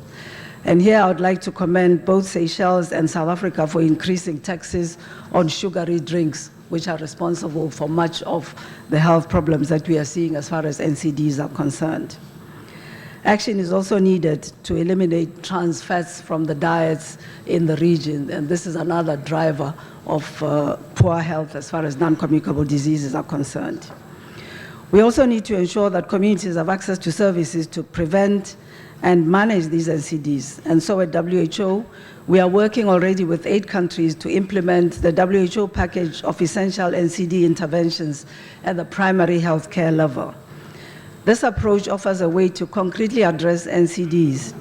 And here I would like to commend both Seychelles and South Africa for increasing taxes on sugary drinks, which are responsible for much of the health problems that we are seeing as far as NCDs are concerned. Action is also needed to eliminate trans fats from the diets in the region, and this is another driver of poor health as far as non-communicable diseases are concerned. We also need to ensure that communities have access to services to prevent and manage these NCDs. And so at WHO, we are working already with 8 countries to implement the WHO package of essential NCD interventions at the primary health care level. This approach offers a way to concretely address NCDs.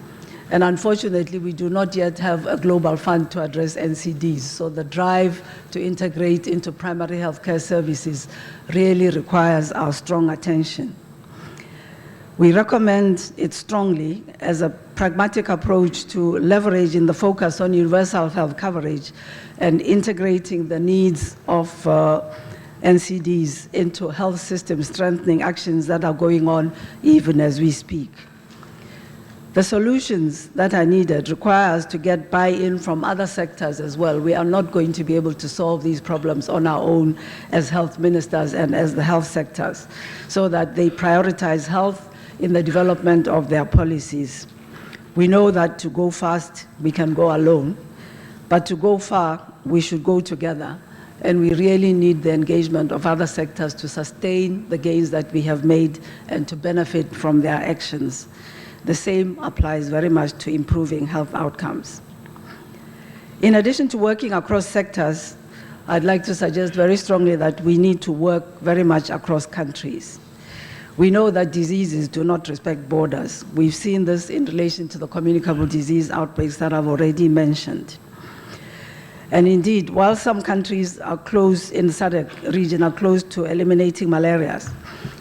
And unfortunately, we do not yet have a global fund to address NCDs. So the drive to integrate into primary health care services really requires our strong attention. We recommend it strongly as a pragmatic approach to leveraging the focus on universal health coverage and integrating the needs of NCDs into health system strengthening actions that are going on even as we speak. The solutions that are needed require us to get buy-in from other sectors as well. We are not going to be able to solve these problems on our own as health ministers and as the health sectors, so that they prioritize health in the development of their policies. We know that to go fast, we can go alone, but to go far, we should go together. And we really need the engagement of other sectors to sustain the gains that we have made and to benefit from their actions. The same applies very much to improving health outcomes. In addition to working across sectors, I'd like to suggest very strongly that we need to work very much across countries. We know that diseases do not respect borders. We've seen this in relation to the communicable disease outbreaks that I've already mentioned. And indeed, while some countries are close in the Sadc region are close to eliminating malaria,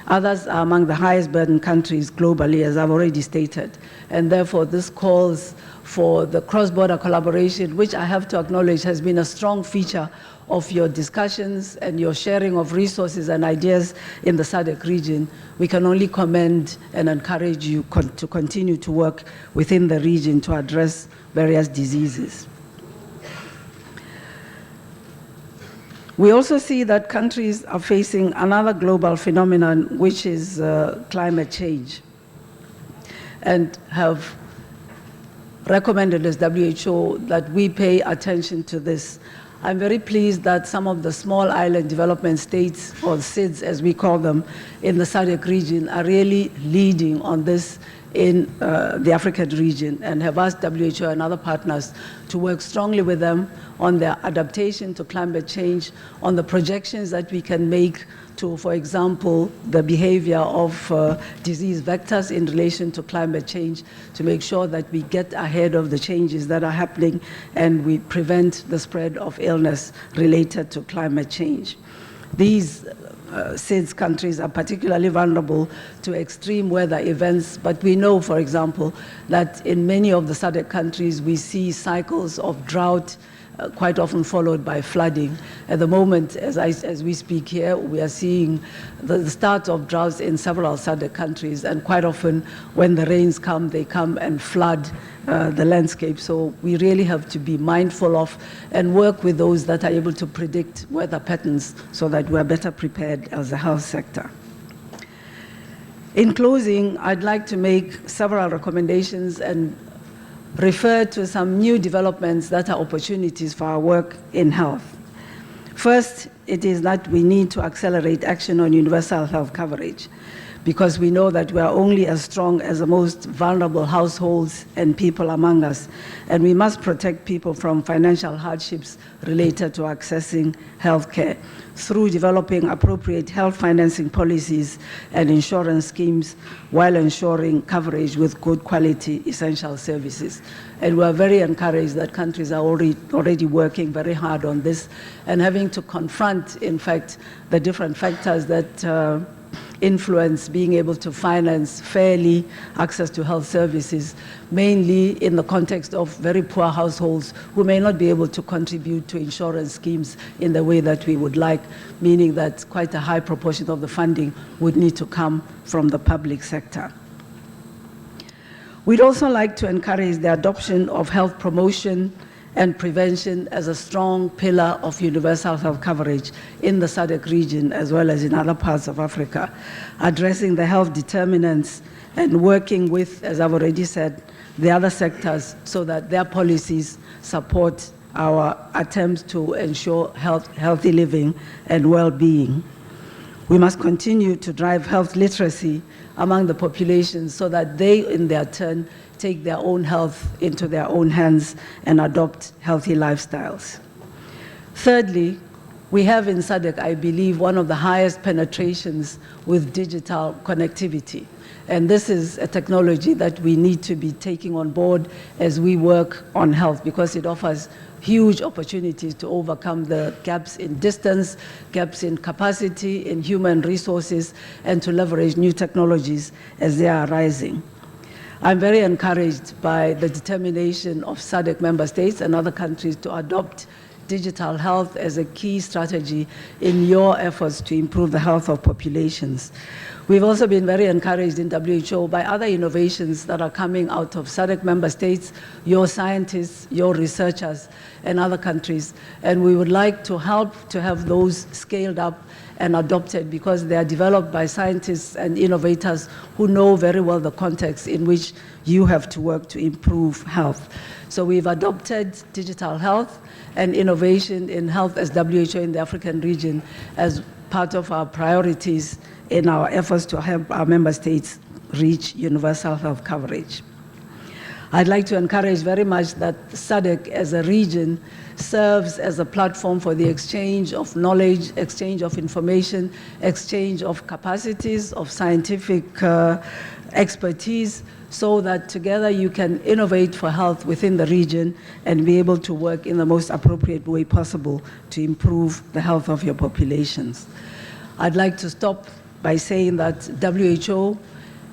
others are among the highest burden countries globally, as I've already stated. And therefore, this calls for the cross-border collaboration, which I have to acknowledge has been a strong feature of your discussions and your sharing of resources and ideas in the Sadc region. We can only commend and encourage you to continue to work within the region to address various diseases. We also see that countries are facing another global phenomenon, which is climate change, and have recommended as WHO that we pay attention to this. I'm very pleased that some of the small island development states, or SIDS as we call them, in the Sadc region are really leading on this in the African region, and have asked WHO and other partners to work strongly with them on their adaptation to climate change, on the projections that we can make to, for example, the behavior of disease vectors in relation to climate change, to make sure that we get ahead of the changes that are happening and we prevent the spread of illness related to climate change. These SIDS countries are particularly vulnerable to extreme weather events, but we know, for example, that in many of the Sadc countries we see cycles of drought, quite often followed by flooding. At the moment, as we speak here, we are seeing the start of droughts in several Sadc countries, and quite often when the rains come, they come and flood the landscape. So we really have to be mindful of and work with those that are able to predict weather patterns so that we are better prepared as a health sector. In closing, I'd like to make several recommendations and refer to some new developments that are opportunities for our work in health. First, it is that we need to accelerate action on universal health coverage, because we know that we are only as strong as the most vulnerable households and people among us. And we must protect people from financial hardships related to accessing health care through developing appropriate health financing policies and insurance schemes while ensuring coverage with good quality essential services. And we are very encouraged that countries are already working very hard on this and having to confront, in fact, the different factors that influence being able to finance fairly access to health services, mainly in the context of very poor households who may not be able to contribute to insurance schemes in the way that we would like, meaning that quite a high proportion of the funding would need to come from the public sector. We'd also like to encourage the adoption of health promotion and prevention as a strong pillar of universal health coverage in the Sadc region as well as in other parts of Africa, addressing the health determinants and working with, as I've already said, the other sectors so that their policies support our attempts to ensure healthy living and well-being. We must continue to drive health literacy among the population so that they, in their turn, take their own health into their own hands and adopt healthy lifestyles. Thirdly, we have in Sadc, I believe, one of the highest penetrations with digital connectivity. And this is a technology that we need to be taking on board as we work on health, because it offers huge opportunities to overcome the gaps in distance, gaps in capacity, in human resources, and to leverage new technologies as they are arising. I'm very encouraged by the determination of Sadc member states and other countries to adopt digital health as a key strategy in your efforts to improve the health of populations. We've also been very encouraged in WHO by other innovations that are coming out of Sadc member states, your scientists, your researchers, and other countries. And we would like to help to have those scaled up and adopted because they are developed by scientists and innovators who know very well the context in which you have to work to improve health. So we've adopted digital health and innovation in health as WHO in the African region as part of our priorities in our efforts to help our member states reach universal health coverage. I'd like to encourage very much that Sadc as a region serves as a platform for the exchange of knowledge, exchange of information, exchange of capacities, of scientific expertise, so that together you can innovate for health within the region and be able to work in the most appropriate way possible to improve the health of your populations. I'd like to stop by saying that WHO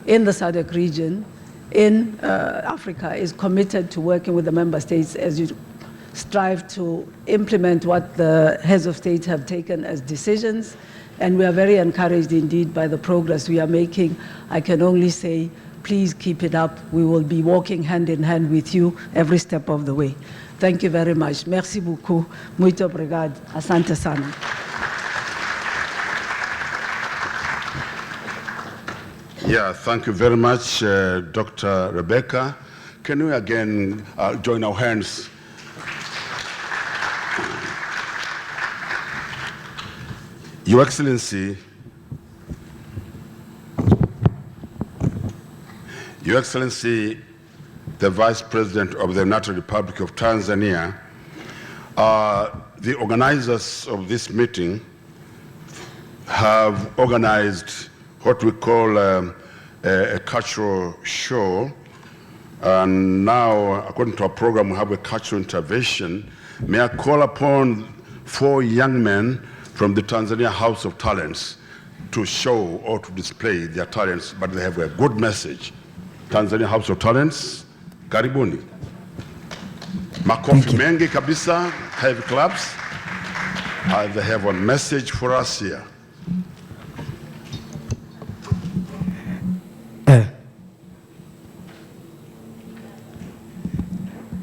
in the Sadc region in Africa is committed to working with the member states as you strive to implement what the heads of state have taken as decisions, and we are very encouraged indeed by the progress we are making. I can only say, please keep it up. We will be walking hand in hand with you every step of the way. Thank you very much. Merci beaucoup. Muito obrigado. Asante sana. Yeah, thank you very much, Dr. Rebecca. Can we again join our hands? Your Excellency, the Vice President of the United Republic of Tanzania, the organizers of this meeting have organized what we call a cultural show. And now, according to our program, we have a cultural intervention. May I call upon 4 young men from the Tanzania House of Talents to show or to display their talents, but they have a good message. Tanzania House of Talents, karibuni. Makofi mengi kabisa, heavy claps. They have a message for us here.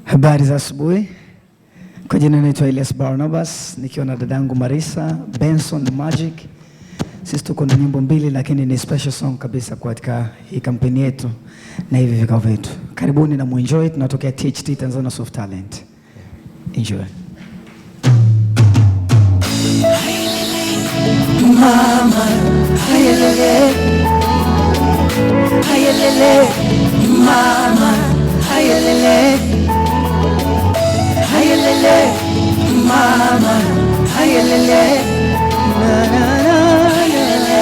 Habari za asubuhi. Kwa jina naitwa Elias Barnabas, nikiwa na dadangu Marisa Benson the Magic. Sisi tuko na nyimbo 2 lakini ni special song kabisa katika hii kampeni yetu na hivi vikao vyetu. Karibuni na muenjoy. Tunatokea THT Tanzania Soft Talent. Enjoy. Mama, hayelele. hayelele, mama, hayelele, hayelele, mama, hayelele, na na na na,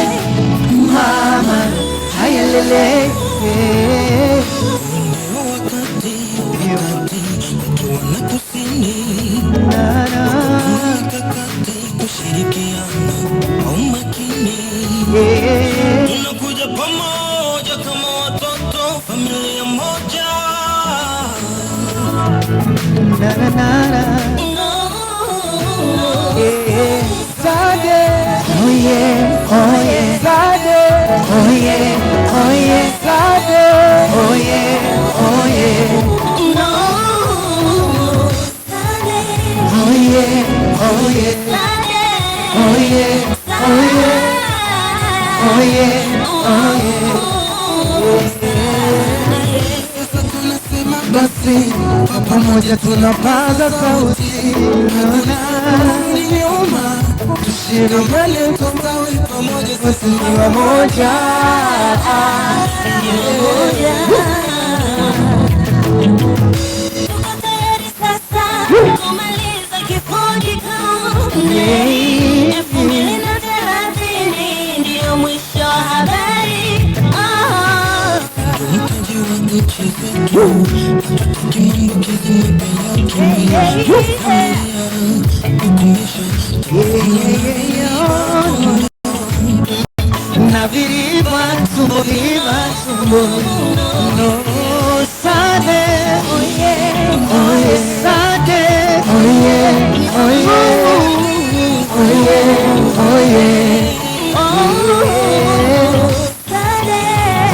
mama, hayelele. Tunakuja pamoja kama watoto, familia moja. Sadc, oh yeah, oh yeah, Sadc, oh yeah, oh yeah, Sadc, oh yeah, oh yeah, No, Sadc, oh yeah, oh yeah, Sadc, oh yeah, oh yeah, oh yeah, oh yeah. Basi pamoja tunapaza sauti, nyuma tushirikiane, tukawe pamoja, sisi ni wamoja. tuko tayari sasa kumaliza kifo kikuu. 2030 ndio mwisho wa habari. Na viriba tumbo no Sadc, oh yeah, oh yeah, Sadc, oh yeah, oh yeah, oh yeah, oh yeah,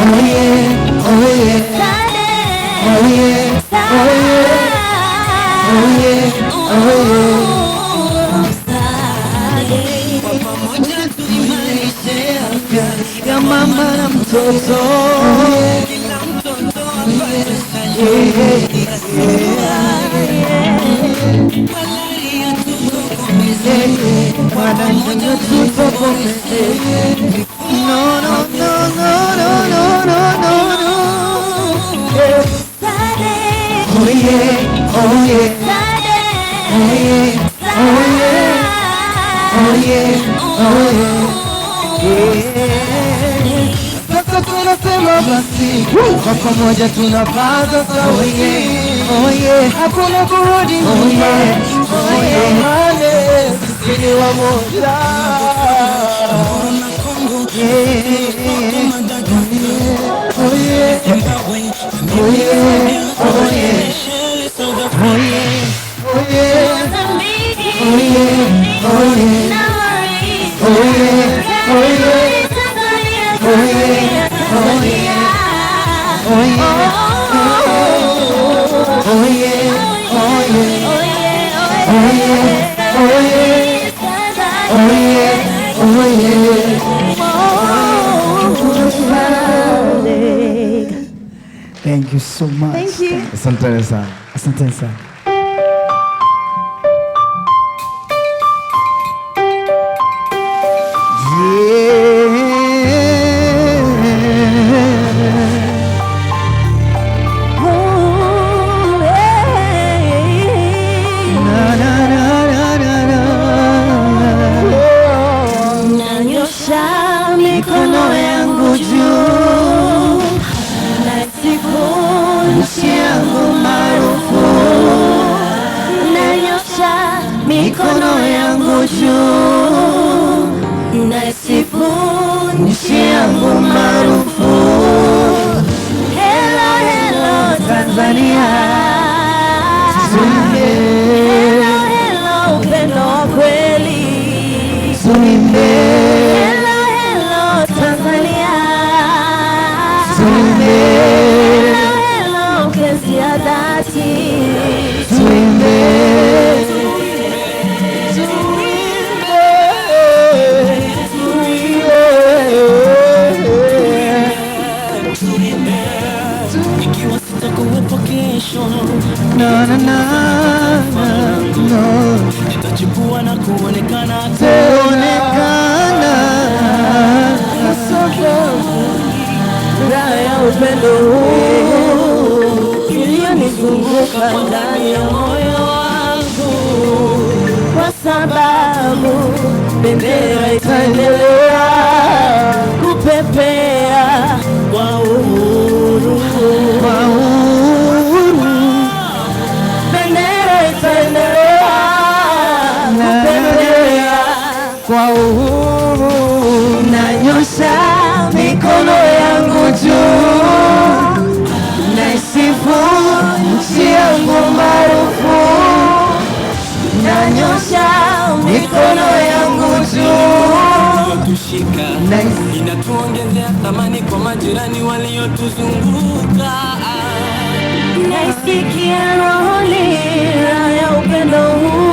oh yeah, oh yeah, oh yeah, ya mama na mtoto, no, no, no, no, no, no, no, no, no. Oh yeah, oh yeah, oh yeah, oh yeah, oh yeah, oh yeah. Sasa tunasema basi, kwa pamoja tunapaza sauti, oh yeah, hakuna kurudi nyuma, oh yeah, sisi ni wamoja. Oh yeah, oh yeah, oh yeah, oh yeah, oh yeah, oh yeah, oh yeah, oh yeah, oh Thank you so much. Thank you. Asante sana. Asante sana. Nanyosha mikono yangu juu, nasifu nchi yangu maarufu. Nanyosha mikono yangu juu, nasifu nchi yangu maarufu. Hello, hello Tanzania, hello, hello upendo wa kweli. Hello, hello Tanzania, hello, hello kesi ya dhati. Ikiwa sitakuwepo kesho, Na na na no, nitachukua na kuonekana kuonekana Raya upendo huu ilionizunguka ndani ya moyo wangu, kwa sababu bendera itaendelea kupepea kwa uhuru, kwa uhuru. Bendera itaendelea kupepea kwa uhuru. Nanyosha mikono yangu juu, naisifu nchi yangu maarufu. Nanyosha mikono yangu juu, tushika inatuongezea thamani kwa majirani waliotuzunguka. naisikia rohoni ya upendo huu.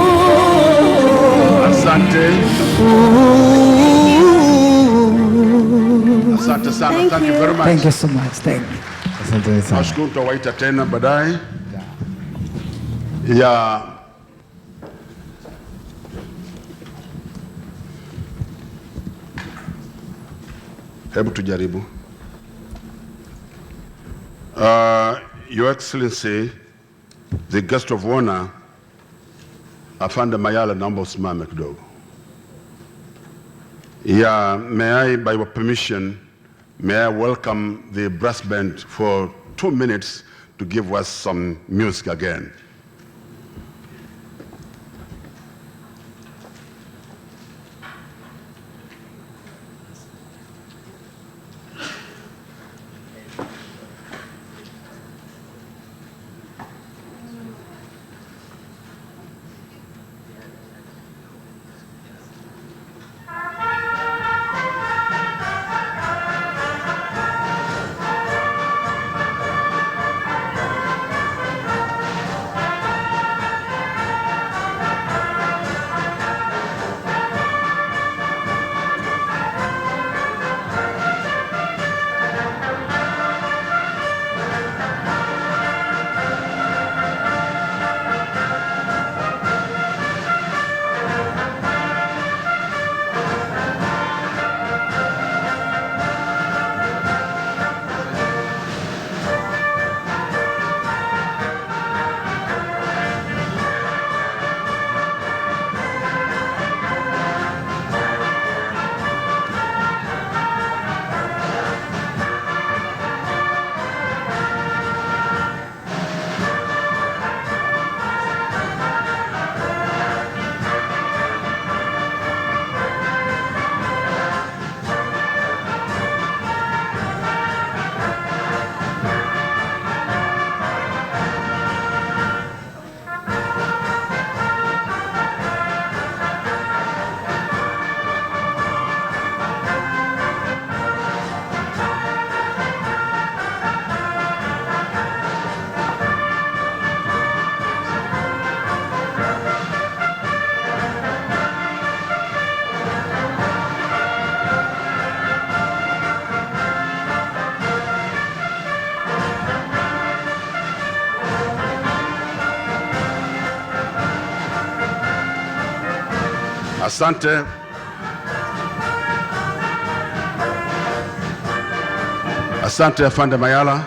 Asante. Asante sana. Thank you very much. Thank you so much. Thank you. Asante sana. Nashukuru, tutawaita tena baadaye. Ya hebu tujaribu. Your Excellency, the guest of honor, Afande Mayala, naomba usimame kidogo. Yeah, may I, by your permission, may I welcome the brass band for 2 minutes to give us some music again. Asante. Asante Afande Mayala.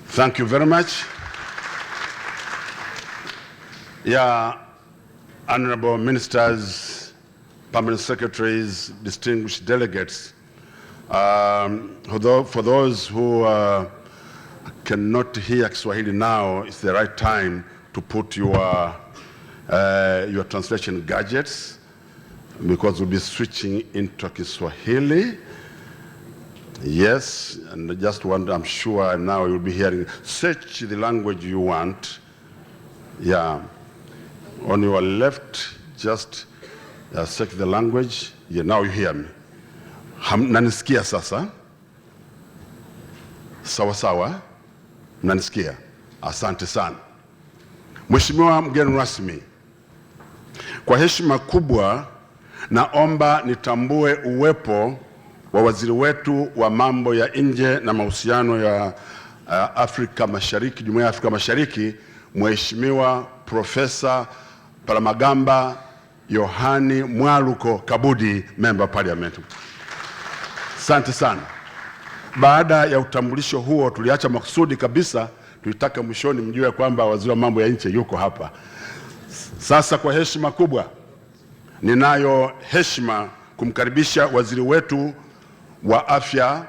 Thank you very much. Yeah, honorable ministers, permanent secretaries, distinguished delegates, for those who cannot hear Kiswahili now, it's the right time to put your translation gadgets, because we'll be switching into Kiswahili. Yes, and just one, I'm sure now you'll be hearing, search the language you want. Yeah, on your left, just search the language. Yeah, now you hear me. Mnanisikia sasa? Sawa sawa? Mnanisikia? Asante sana. Mheshimiwa mgeni rasmi, kwa heshima kubwa naomba nitambue uwepo wa waziri wetu wa mambo ya nje na mahusiano ya Afrika Mashariki, Jumuiya ya Afrika Mashariki, Mheshimiwa Profesa Palamagamba Yohani Mwaluko Kabudi, Member Parliament. Asante sana. Baada ya utambulisho huo, tuliacha makusudi kabisa, tulitaka mwishoni mjue kwamba waziri wa mambo ya nje yuko hapa. Sasa kwa heshima kubwa, ninayo heshima kumkaribisha waziri wetu wa Afya,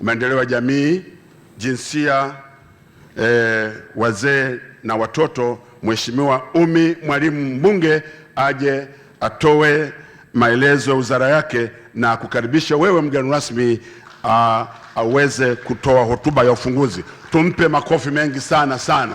Maendeleo ya Jamii, Jinsia, Wazee na Watoto, Mheshimiwa Umi Mwalimu Mbunge aje atoe maelezo ya wizara yake na kukaribisha wewe mgeni rasmi aweze kutoa hotuba ya ufunguzi. Tumpe makofi mengi sana sana.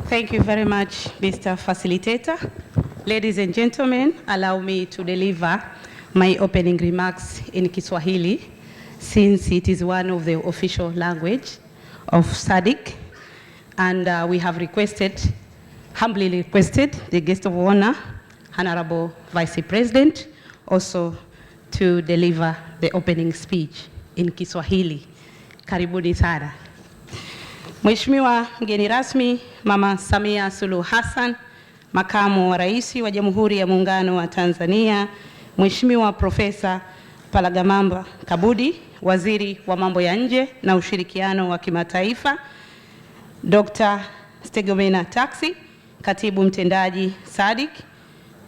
Thank you very much, Mr. Facilitator. Ladies and gentlemen, allow me to deliver my opening remarks in Kiswahili, since it is one of the official language of Sadc, and we have humbly requested the guest of honor, Honorable Vice President, also to deliver the opening speech in Kiswahili. Karibuni sana. Mheshimiwa mgeni rasmi, Mama Samia Suluhu Hassan, Makamu wa Rais wa Jamhuri ya Muungano wa Tanzania, Mheshimiwa Profesa Palamagamba Kabudi, Waziri wa Mambo ya Nje na Ushirikiano wa Kimataifa, Dr. Stegomena Taxi, Katibu Mtendaji Sadc,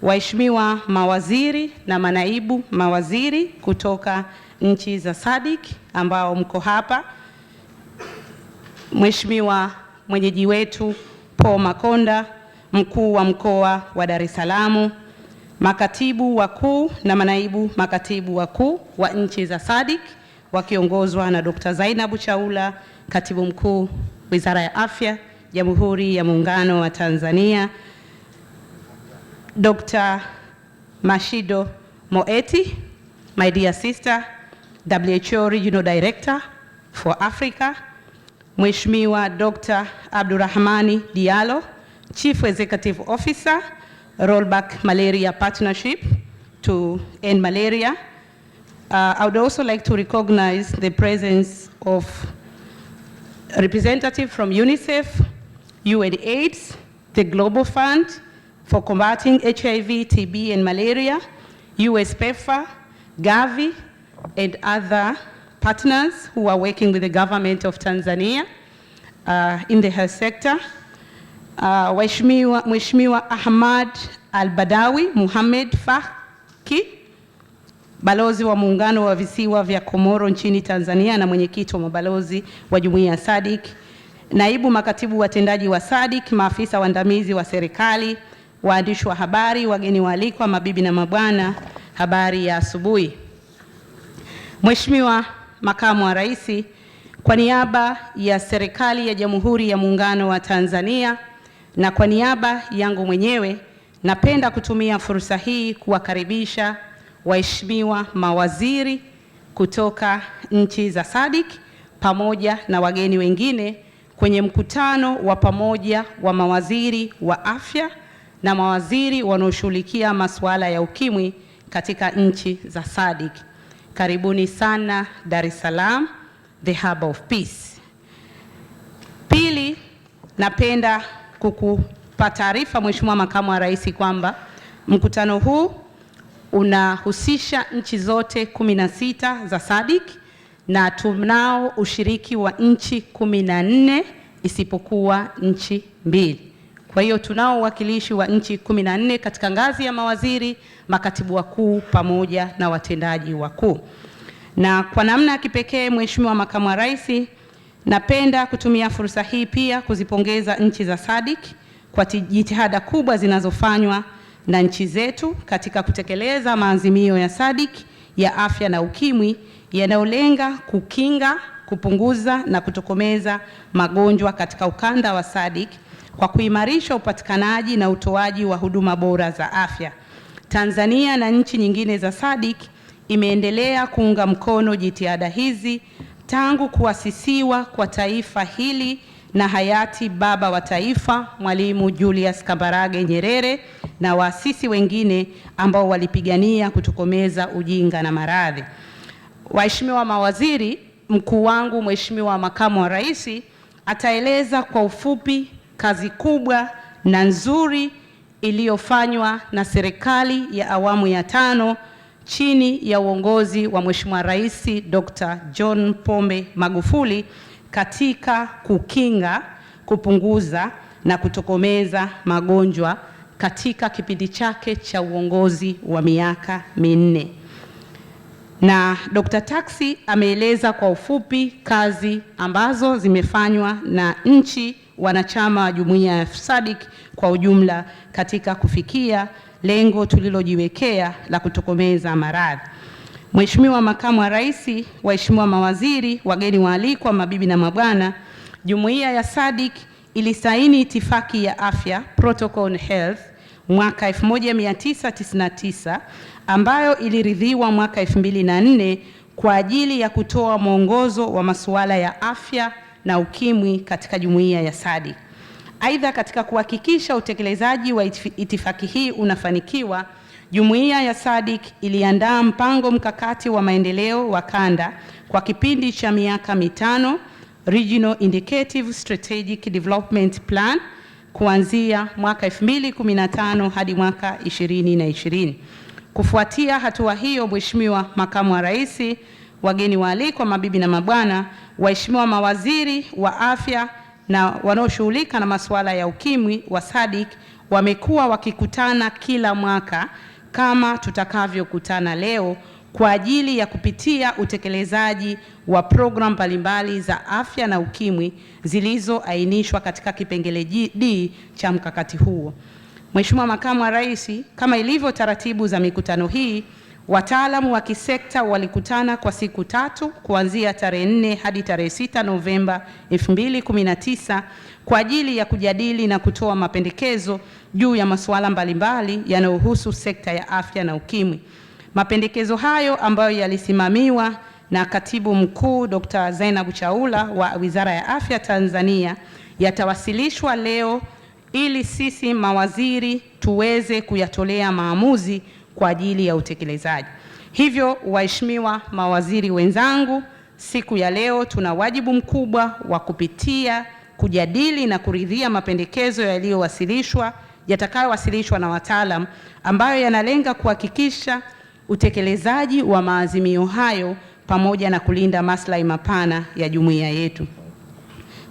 waheshimiwa mawaziri na manaibu mawaziri kutoka nchi za Sadc ambao mko hapa, Mheshimiwa mwenyeji wetu Paul Makonda, mkuu wa mkoa wa Dar es Salaam, makatibu wakuu na manaibu makatibu wakuu wa nchi za Sadc wakiongozwa na Dr. Zainabu Chaula, katibu mkuu Wizara ya Afya, Jamhuri ya Muungano wa Tanzania, Dr. Mashido Moeti, my dear sister, WHO Regional Director for Africa, Mheshimiwa Dr. Abdurrahmani Diallo, Chief Executive Officer, Rollback Malaria Partnership to End Malaria. I would also like to recognize the presence of a representative from UNICEF, UNAIDS, the Global Fund for Combating HIV, TB, and Malaria, US PEPFAR, Gavi, and other partners who are working with the government of Tanzania in the health sector. Mheshimiwa Ahmad Al-Badawi Muhammad Faki, balozi wa Muungano wa Visiwa vya Komoro nchini Tanzania na mwenyekiti wa mabalozi wa Jumuiya ya Sadc, naibu makatibu watendaji wa Sadc, maafisa waandamizi wa serikali, waandishi wa habari, wageni waalikwa, mabibi na mabwana, habari ya asubuhi. Mheshimiwa Makamu wa Rais, kwa niaba ya serikali ya Jamhuri ya Muungano wa Tanzania na kwa niaba yangu mwenyewe, napenda kutumia fursa hii kuwakaribisha waheshimiwa mawaziri kutoka nchi za Sadc pamoja na wageni wengine kwenye mkutano wa pamoja wa mawaziri wa afya na mawaziri wanaoshughulikia masuala ya ukimwi katika nchi za Sadc. Karibuni sana Dar es Salaam, the hub of peace. Pili, napenda kukupa taarifa Mheshimiwa Makamu wa Rais kwamba mkutano huu unahusisha nchi zote 16 za Sadc na tunao ushiriki wa nchi 14 isipokuwa nchi 2. Kwa hiyo tunao uwakilishi wa nchi 14 katika ngazi ya mawaziri, makatibu wakuu pamoja na watendaji wakuu. Na kwa namna ya kipekee Mheshimiwa Makamu wa Rais, napenda kutumia fursa hii pia kuzipongeza nchi za Sadc kwa jitihada kubwa zinazofanywa na nchi zetu katika kutekeleza maazimio ya Sadc ya afya na ukimwi yanayolenga kukinga, kupunguza na kutokomeza magonjwa katika ukanda wa Sadc kwa kuimarisha upatikanaji na utoaji wa huduma bora za afya. Tanzania na nchi nyingine za Sadc imeendelea kuunga mkono jitihada hizi tangu kuasisiwa kwa taifa hili na hayati baba wa taifa Mwalimu Julius Kambarage Nyerere na waasisi wengine ambao walipigania kutokomeza ujinga na maradhi. Waheshimiwa mawaziri, mkuu wangu Mheshimiwa Makamu wa Rais ataeleza kwa ufupi kazi kubwa na nzuri iliyofanywa na serikali ya awamu ya 5 chini ya uongozi wa Mheshimiwa Rais Dr. John Pombe Magufuli katika kukinga, kupunguza na kutokomeza magonjwa katika kipindi chake cha uongozi wa miaka 4. Na Dr. Taksi ameeleza kwa ufupi kazi ambazo zimefanywa na nchi wanachama wa Jumuiya ya Sadc kwa ujumla katika kufikia lengo tulilojiwekea la kutokomeza maradhi. Mheshimiwa Makamu wa Rais, waheshimiwa mawaziri, wageni waalikwa, mabibi na mabwana, Jumuiya ya Sadc ilisaini itifaki ya Afya, Protocol on Health, mwaka 1999 ambayo iliridhiwa mwaka 2004 kwa ajili ya kutoa mwongozo wa masuala ya afya na ukimwi katika Jumuiya ya Sadc. Aidha, katika kuhakikisha utekelezaji wa itifaki hii unafanikiwa, Jumuiya ya Sadc iliandaa mpango mkakati wa maendeleo wa kanda kwa kipindi cha miaka 5, Regional Indicative Strategic Development Plan, kuanzia mwaka 2015 hadi mwaka 2020. Kufuatia hatua hiyo, Mheshimiwa Makamu wa Rais, wageni waalikwa, mabibi na mabwana, waheshimiwa mawaziri wa afya na wanaoshughulika na masuala ya ukimwi wa Sadc wamekuwa wakikutana kila mwaka kama tutakavyokutana leo kwa ajili ya kupitia utekelezaji wa program mbalimbali za afya na ukimwi zilizoainishwa katika kipengele D cha mkakati huo. Mheshimiwa Makamu wa Rais, kama ilivyo taratibu za mikutano hii, wataalamu wa kisekta walikutana kwa siku 3 kuanzia tarehe 4 hadi tarehe 6 Novemba 2019 kwa ajili ya kujadili na kutoa mapendekezo juu ya masuala mbalimbali yanayohusu sekta ya afya na ukimwi. Mapendekezo hayo ambayo yalisimamiwa na Katibu Mkuu Dr. Zainabu Chaula wa Wizara ya Afya Tanzania yatawasilishwa leo ili sisi mawaziri tuweze kuyatolea maamuzi kwa ajili ya utekelezaji. Hivyo, waheshimiwa mawaziri wenzangu, siku ya leo tuna wajibu mkubwa wa kupitia, kujadili na kuridhia mapendekezo yatakayowasilishwa na wataalam ambayo yanalenga kuhakikisha utekelezaji wa maazimio hayo pamoja na kulinda maslahi mapana ya jumuiya yetu.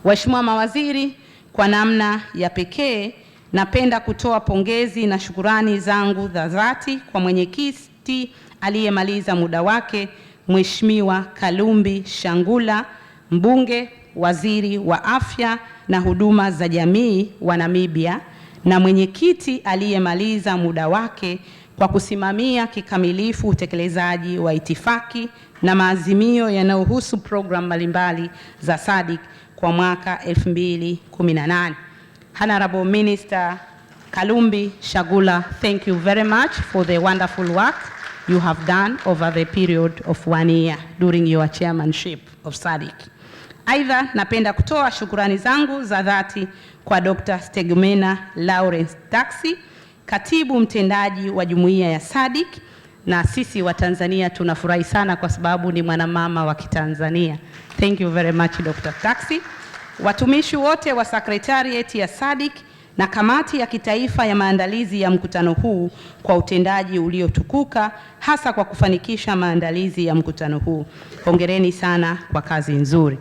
Waheshimiwa mawaziri, kwa namna ya pekee napenda kutoa pongezi na shukurani zangu za dhati kwa mwenyekiti aliyemaliza muda wake, Mheshimiwa Kalumbi Shangula, mbunge, waziri wa afya na huduma za jamii wa Namibia, na mwenyekiti aliyemaliza muda wake kwa kusimamia kikamilifu utekelezaji wa itifaki na maazimio yanayohusu program mbalimbali za Sadc kwa mwaka 2018. Honorable Minister Kalumbi Shangula, thank you very much for the wonderful work you have done over the period of 1 year during your chairmanship of Sadc. Aidha, napenda kutoa shukurani zangu za dhati kwa Dr. Stegumena Lawrence Taksi, katibu mtendaji wa Jumuiya ya Sadc, na sisi wa Tanzania tunafurahi sana kwa sababu ni mwanamama wa Kitanzania. Thank you very much Dr. Taksi. Watumishi wote wa Secretariat ya Sadc na kamati ya kitaifa ya maandalizi ya mkutano huu kwa utendaji uliotukuka, hasa kwa kufanikisha maandalizi ya mkutano huu. Hongereni sana kwa kazi nzuri.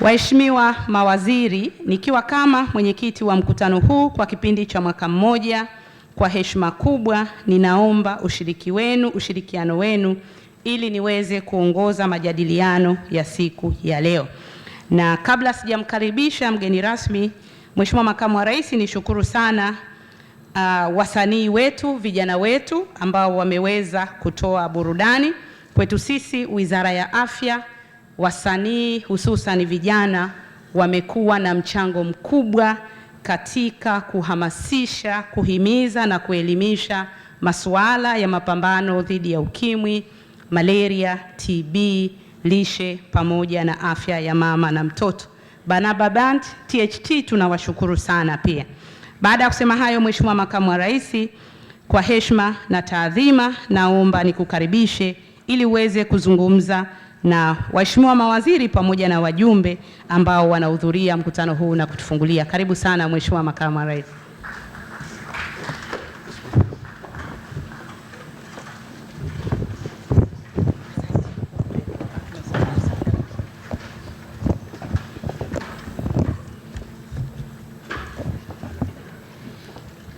Waheshimiwa mawaziri, nikiwa kama mwenyekiti wa mkutano huu kwa kipindi cha mwaka mmoja, kwa heshima kubwa ninaomba ushirikiano wenu ili niweze kuongoza majadiliano ya siku ya leo. Na kabla sijamkaribisha mgeni rasmi, Mheshimiwa Makamu wa Rais, nishukuru sana wasanii wetu, vijana wetu ambao wameweza kutoa burudani kwetu sisi. Wizara ya Afya, wasanii hususan vijana wamekuwa na mchango mkubwa katika kuhamasisha, kuhimiza na kuelimisha masuala ya mapambano dhidi ya ukimwi, malaria, TB, lishe pamoja na afya ya mama na mtoto. Banaba Band, THT tunawashukuru sana pia. Baada ya kusema hayo, Mheshimiwa Makamu wa Rais, kwa heshima na taadhima, naomba nikukaribishe ili uweze kuzungumza na waheshimiwa mawaziri pamoja na wajumbe ambao wanahudhuria mkutano huu na kutufungulia. Karibu sana Mheshimiwa Makamu wa Rais.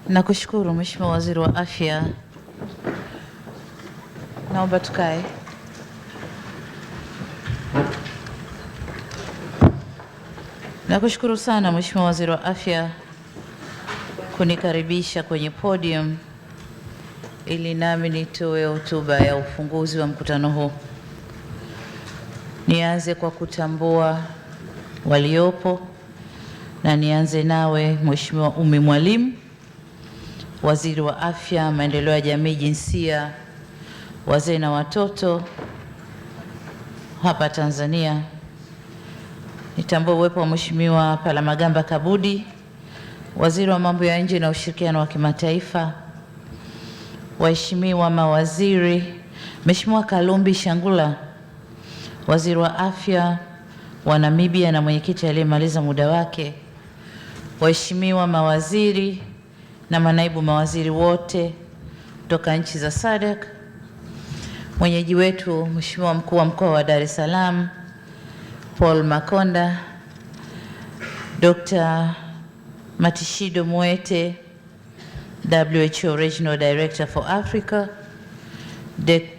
Nakushukuru Mheshimiwa Waziri wa Afya. Naomba tukae. Nakushukuru sana Mheshimiwa Waziri wa Afya kunikaribisha kwenye podium ili nami nitoe hotuba ya ufunguzi wa mkutano huu. Nianze kwa kutambua waliopo na nianze nawe Mheshimiwa Ummy Mwalimu, Waziri wa Afya, Maendeleo ya Jamii, Jinsia, Wazee na Watoto hapa Tanzania. Nitambue uwepo wa Mheshimiwa Palamagamba Kabudi, Waziri wa Mambo ya Nje na Ushirikiano wa Kimataifa, waheshimiwa mawaziri, Mheshimiwa Kalumbi Shangula, Waziri wa Afya wa Namibia na mwenyekiti aliyemaliza muda wake, waheshimiwa mawaziri na manaibu mawaziri wote kutoka nchi za Sadc, mwenyeji wetu Mheshimiwa Mkuu wa Mkoa wa Dar es Salaam Paul Makonda, Dr. Matishido Mwete, WHO Regional Director for Africa,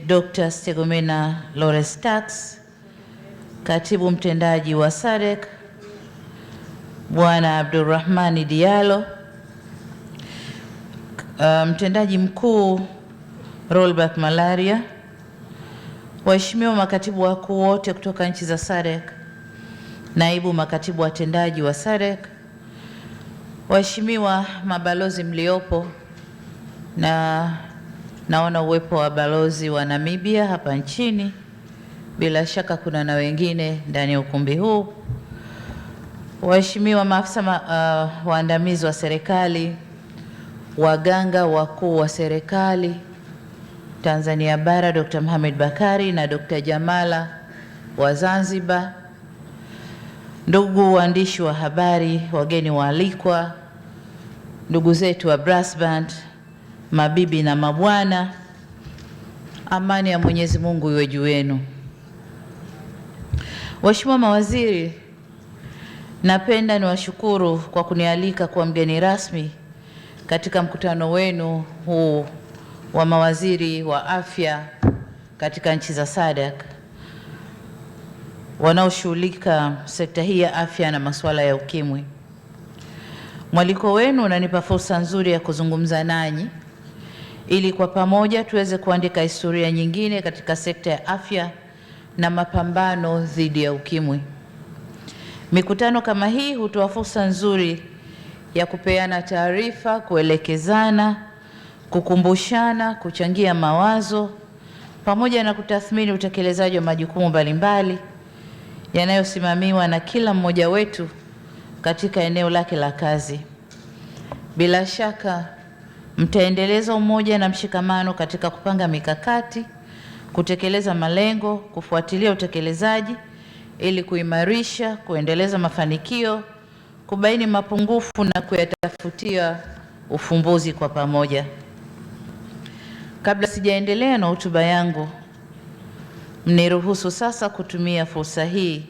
Dr. Stegomena Lores Tax, Katibu Mtendaji wa Sadc Bwana Abdulrahmani Diallo, Mtendaji Mkuu Rollback Malaria, waheshimiwa makatibu wakuu wote kutoka nchi za Sadc, naibu makatibu watendaji wa Sadc, waheshimiwa mabalozi mliopo, na naona uwepo wa balozi wa Namibia hapa nchini, bila shaka kuna na wengine ndani ya ukumbi huu, waheshimiwa maafisa waandamizi wa serikali, waganga wakuu wa serikali Tanzania Bara Dr. Mohamed Bakari na Dr. Jamala wa Zanzibar, ndugu waandishi wa habari, wageni waalikwa, ndugu zetu wa brass band, mabibi na mabwana, amani ya Mwenyezi Mungu iwe juu yenu. Waheshimiwa mawaziri, napenda niwashukuru kwa kunialika kuwa mgeni rasmi katika mkutano wenu huu wa mawaziri wa afya katika nchi za Sadc wanaoshughulika sekta hii ya afya na masuala ya ukimwi. Mwaliko wenu unanipa fursa nzuri ya kuzungumza nanyi ili kwa pamoja tuweze kuandika historia nyingine katika sekta ya afya na mapambano dhidi ya ukimwi. Mikutano kama hii hutoa fursa nzuri ya kupeana taarifa, kuelekezana, kukumbushana, kuchangia mawazo pamoja na kutathmini utekelezaji wa majukumu mbalimbali yanayosimamiwa na kila mmoja wetu katika eneo lake la kazi. Bila shaka mtaendeleza umoja na mshikamano katika kupanga mikakati, kutekeleza malengo, kufuatilia utekelezaji ili kuimarisha, kuendeleza mafanikio, kubaini mapungufu na kuyatafutia ufumbuzi kwa pamoja. Kabla sijaendelea na hotuba yangu, mniruhusu sasa kutumia fursa hii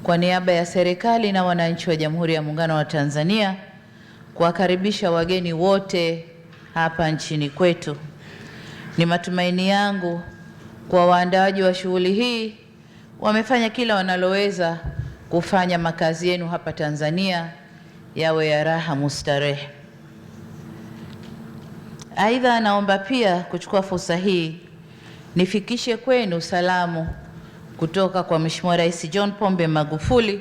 kwa niaba ya serikali na wananchi wa Jamhuri ya Muungano wa Tanzania kuwakaribisha wageni wote hapa nchini kwetu. Ni matumaini yangu kwa waandaaji wa shughuli hii wamefanya kila wanaloweza kufanya makazi yenu hapa Tanzania yawe ya raha mustarehe. Aidha, naomba pia kuchukua fursa hii nifikishe kwenu salamu kutoka kwa Mheshimiwa Rais John Pombe Magufuli,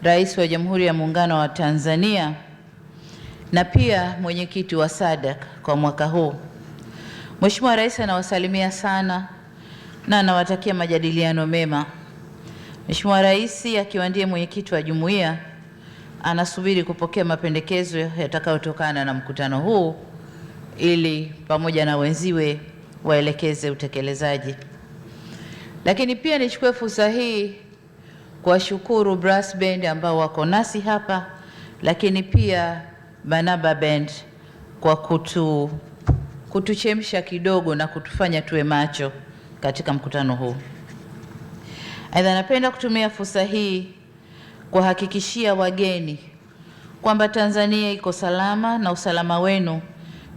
Rais wa Jamhuri ya Muungano wa Tanzania na pia mwenyekiti wa Sadc kwa mwaka huu. Mheshimiwa Rais anawasalimia sana na anawatakia majadiliano mema. Mheshimiwa Rais akiwa ndiye mwenyekiti wa Jumuiya anasubiri kupokea mapendekezo yatakayotokana na mkutano huu ili pamoja na wenziwe waelekeze utekelezaji. Lakini pia nichukue fursa hii kuwashukuru brass band ambao wako nasi hapa, lakini pia Banaba band kwa kutuchemsha kidogo na kutufanya tuwe macho katika mkutano huu. Aidha, napenda kutumia fursa hii kuhakikishia wageni kwamba Tanzania iko salama na usalama wenu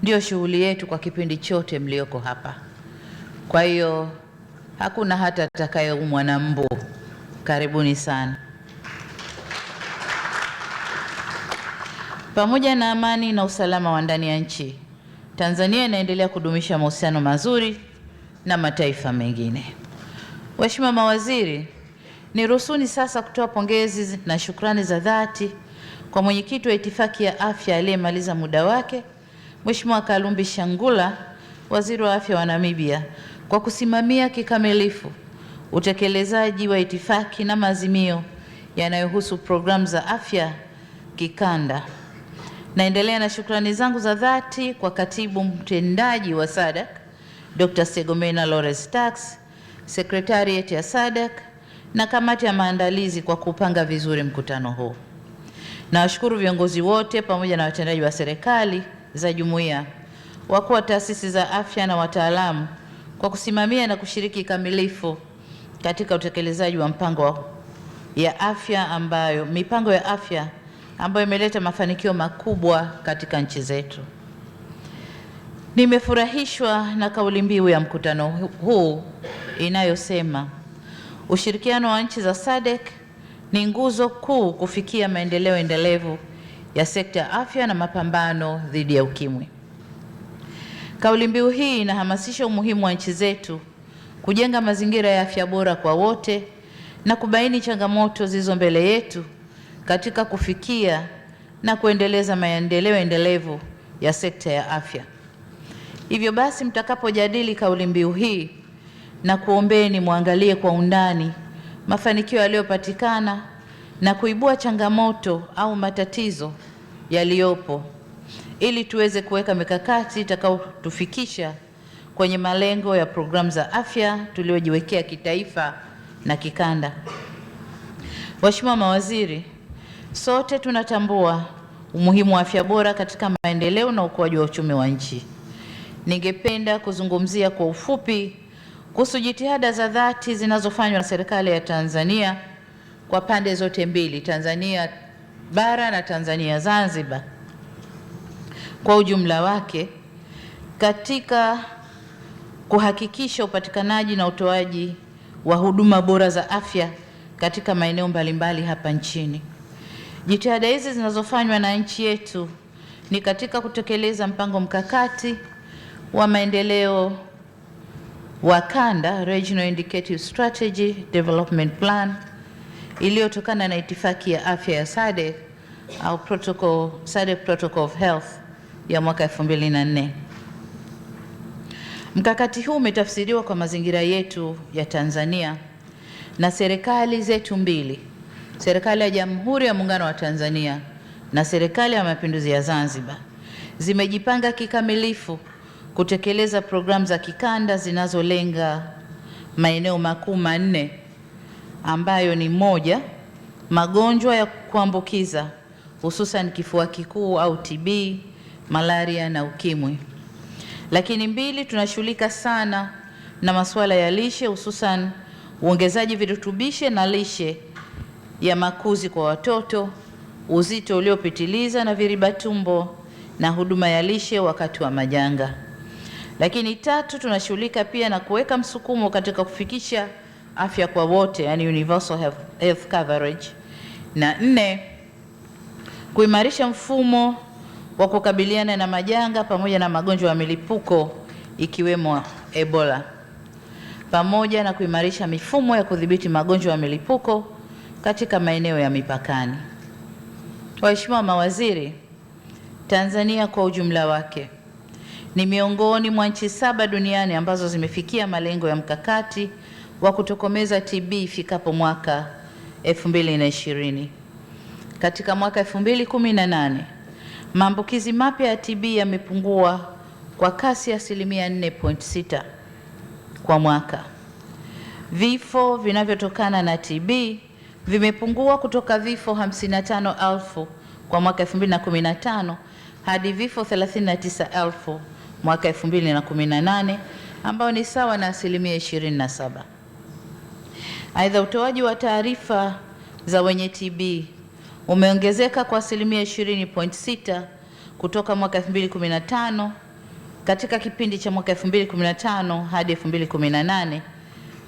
ndio shughuli yetu kwa kipindi chote mlioko hapa. Kwa hiyo hakuna hata atakayeumwa na mbu. Karibuni sana. Pamoja na amani na usalama wa ndani ya nchi, Tanzania inaendelea kudumisha mahusiano mazuri na mataifa mengine. Waheshimiwa mawaziri, niruhusuni sasa kutoa pongezi na shukrani za dhati kwa mwenyekiti wa Itifaki ya Afya aliyemaliza muda wake, Mheshimiwa Kalumbi Shangula, Waziri wa Afya wa Namibia, kwa kusimamia kikamilifu utekelezaji wa itifaki na maazimio yanayohusu programu za afya kikanda. Naendelea na shukrani zangu za dhati kwa Katibu Mtendaji wa Sadc, Dr. Segomena Lawrence Tax, Secretariat ya Sadc na kamati ya maandalizi kwa kupanga vizuri mkutano huu. Nawashukuru viongozi wote pamoja na watendaji wa serikali za jumuiya, wakuu wa taasisi za afya na wataalamu kwa kusimamia na kushiriki kamilifu katika utekelezaji wa mipango ya afya ambayo imeleta mafanikio makubwa katika nchi zetu. Nimefurahishwa na kauli mbiu ya mkutano huu inayosema ushirikiano wa nchi za Sadc ni nguzo kuu kufikia maendeleo endelevu ya sekta ya afya na mapambano dhidi ya Ukimwi. Kauli mbiu hii inahamasisha umuhimu wa nchi zetu kujenga mazingira ya afya bora kwa wote na kubaini changamoto zilizo mbele yetu katika kufikia na kuendeleza maendeleo endelevu ya sekta ya afya. Hivyo basi, mtakapojadili kauli mbiu hii, na kuombeni muangalie kwa undani mafanikio yaliyopatikana na kuibua changamoto au matatizo yaliyopo ili tuweze kuweka mikakati itakayotufikisha kwenye malengo ya programu za afya tuliojiwekea kitaifa na kikanda. Waheshimiwa mawaziri, sote tunatambua umuhimu wa afya bora katika maendeleo na ukuaji wa uchumi wa nchi. Ningependa kuzungumzia kwa ufupi kuhusu jitihada za dhati zinazofanywa na serikali ya Tanzania kwa pande zote mbili, Tanzania bara na Tanzania Zanzibar kwa ujumla wake, katika kuhakikisha upatikanaji na utoaji wa huduma bora za afya katika maeneo mbalimbali hapa nchini. Jitihada hizi zinazofanywa na nchi yetu ni katika kutekeleza mpango mkakati wa maendeleo wa kanda, Regional Indicative Strategy Development Plan, iliyotokana na itifaki ya afya ya Sadc au Sadc Protocol of Health ya mwaka 2004. Mkakati huu umetafsiriwa kwa mazingira yetu ya Tanzania na serikali zetu mbili, serikali ya Jamhuri ya Muungano wa Tanzania na serikali ya Mapinduzi ya Zanzibar, zimejipanga kikamilifu kutekeleza programu za kikanda zinazolenga maeneo makuu manne ambayo ni: moja, magonjwa ya kuambukiza hususan kifua kikuu au TB, malaria na Ukimwi. Lakini mbili, tunashughulika sana na masuala ya lishe hususan uongezaji virutubishi na lishe ya makuzi kwa watoto, uzito uliopitiliza na viriba tumbo na huduma ya lishe wakati wa majanga. Lakini tatu, tunashughulika pia na kuweka msukumo katika kufikisha afya kwa wote, yani universal health coverage. Na nne, kuimarisha mfumo wa kukabiliana na majanga pamoja na magonjwa ya milipuko ikiwemo Ebola, pamoja na kuimarisha mifumo ya kudhibiti magonjwa ya milipuko katika maeneo ya mipakani. Waheshimiwa mawaziri, Tanzania kwa ujumla wake ni miongoni mwa nchi 7 duniani ambazo zimefikia malengo ya mkakati wa kutokomeza TB ifikapo mwaka 2020. katika mwaka 2018 maambukizi mapya ya TB yamepungua kwa kasi ya 4.6 kwa mwaka. Vifo vinavyotokana na TB vimepungua kutoka vifo 55,000 kwa mwaka 2015 hadi vifo 39,000 mwaka 2018, ambao ni sawa na 27%. Aidha, utoaji wa taarifa za wenye TB umeongezeka kwa 20.6 kutoka mwaka 2015. Katika kipindi cha mwaka 2015 hadi 2018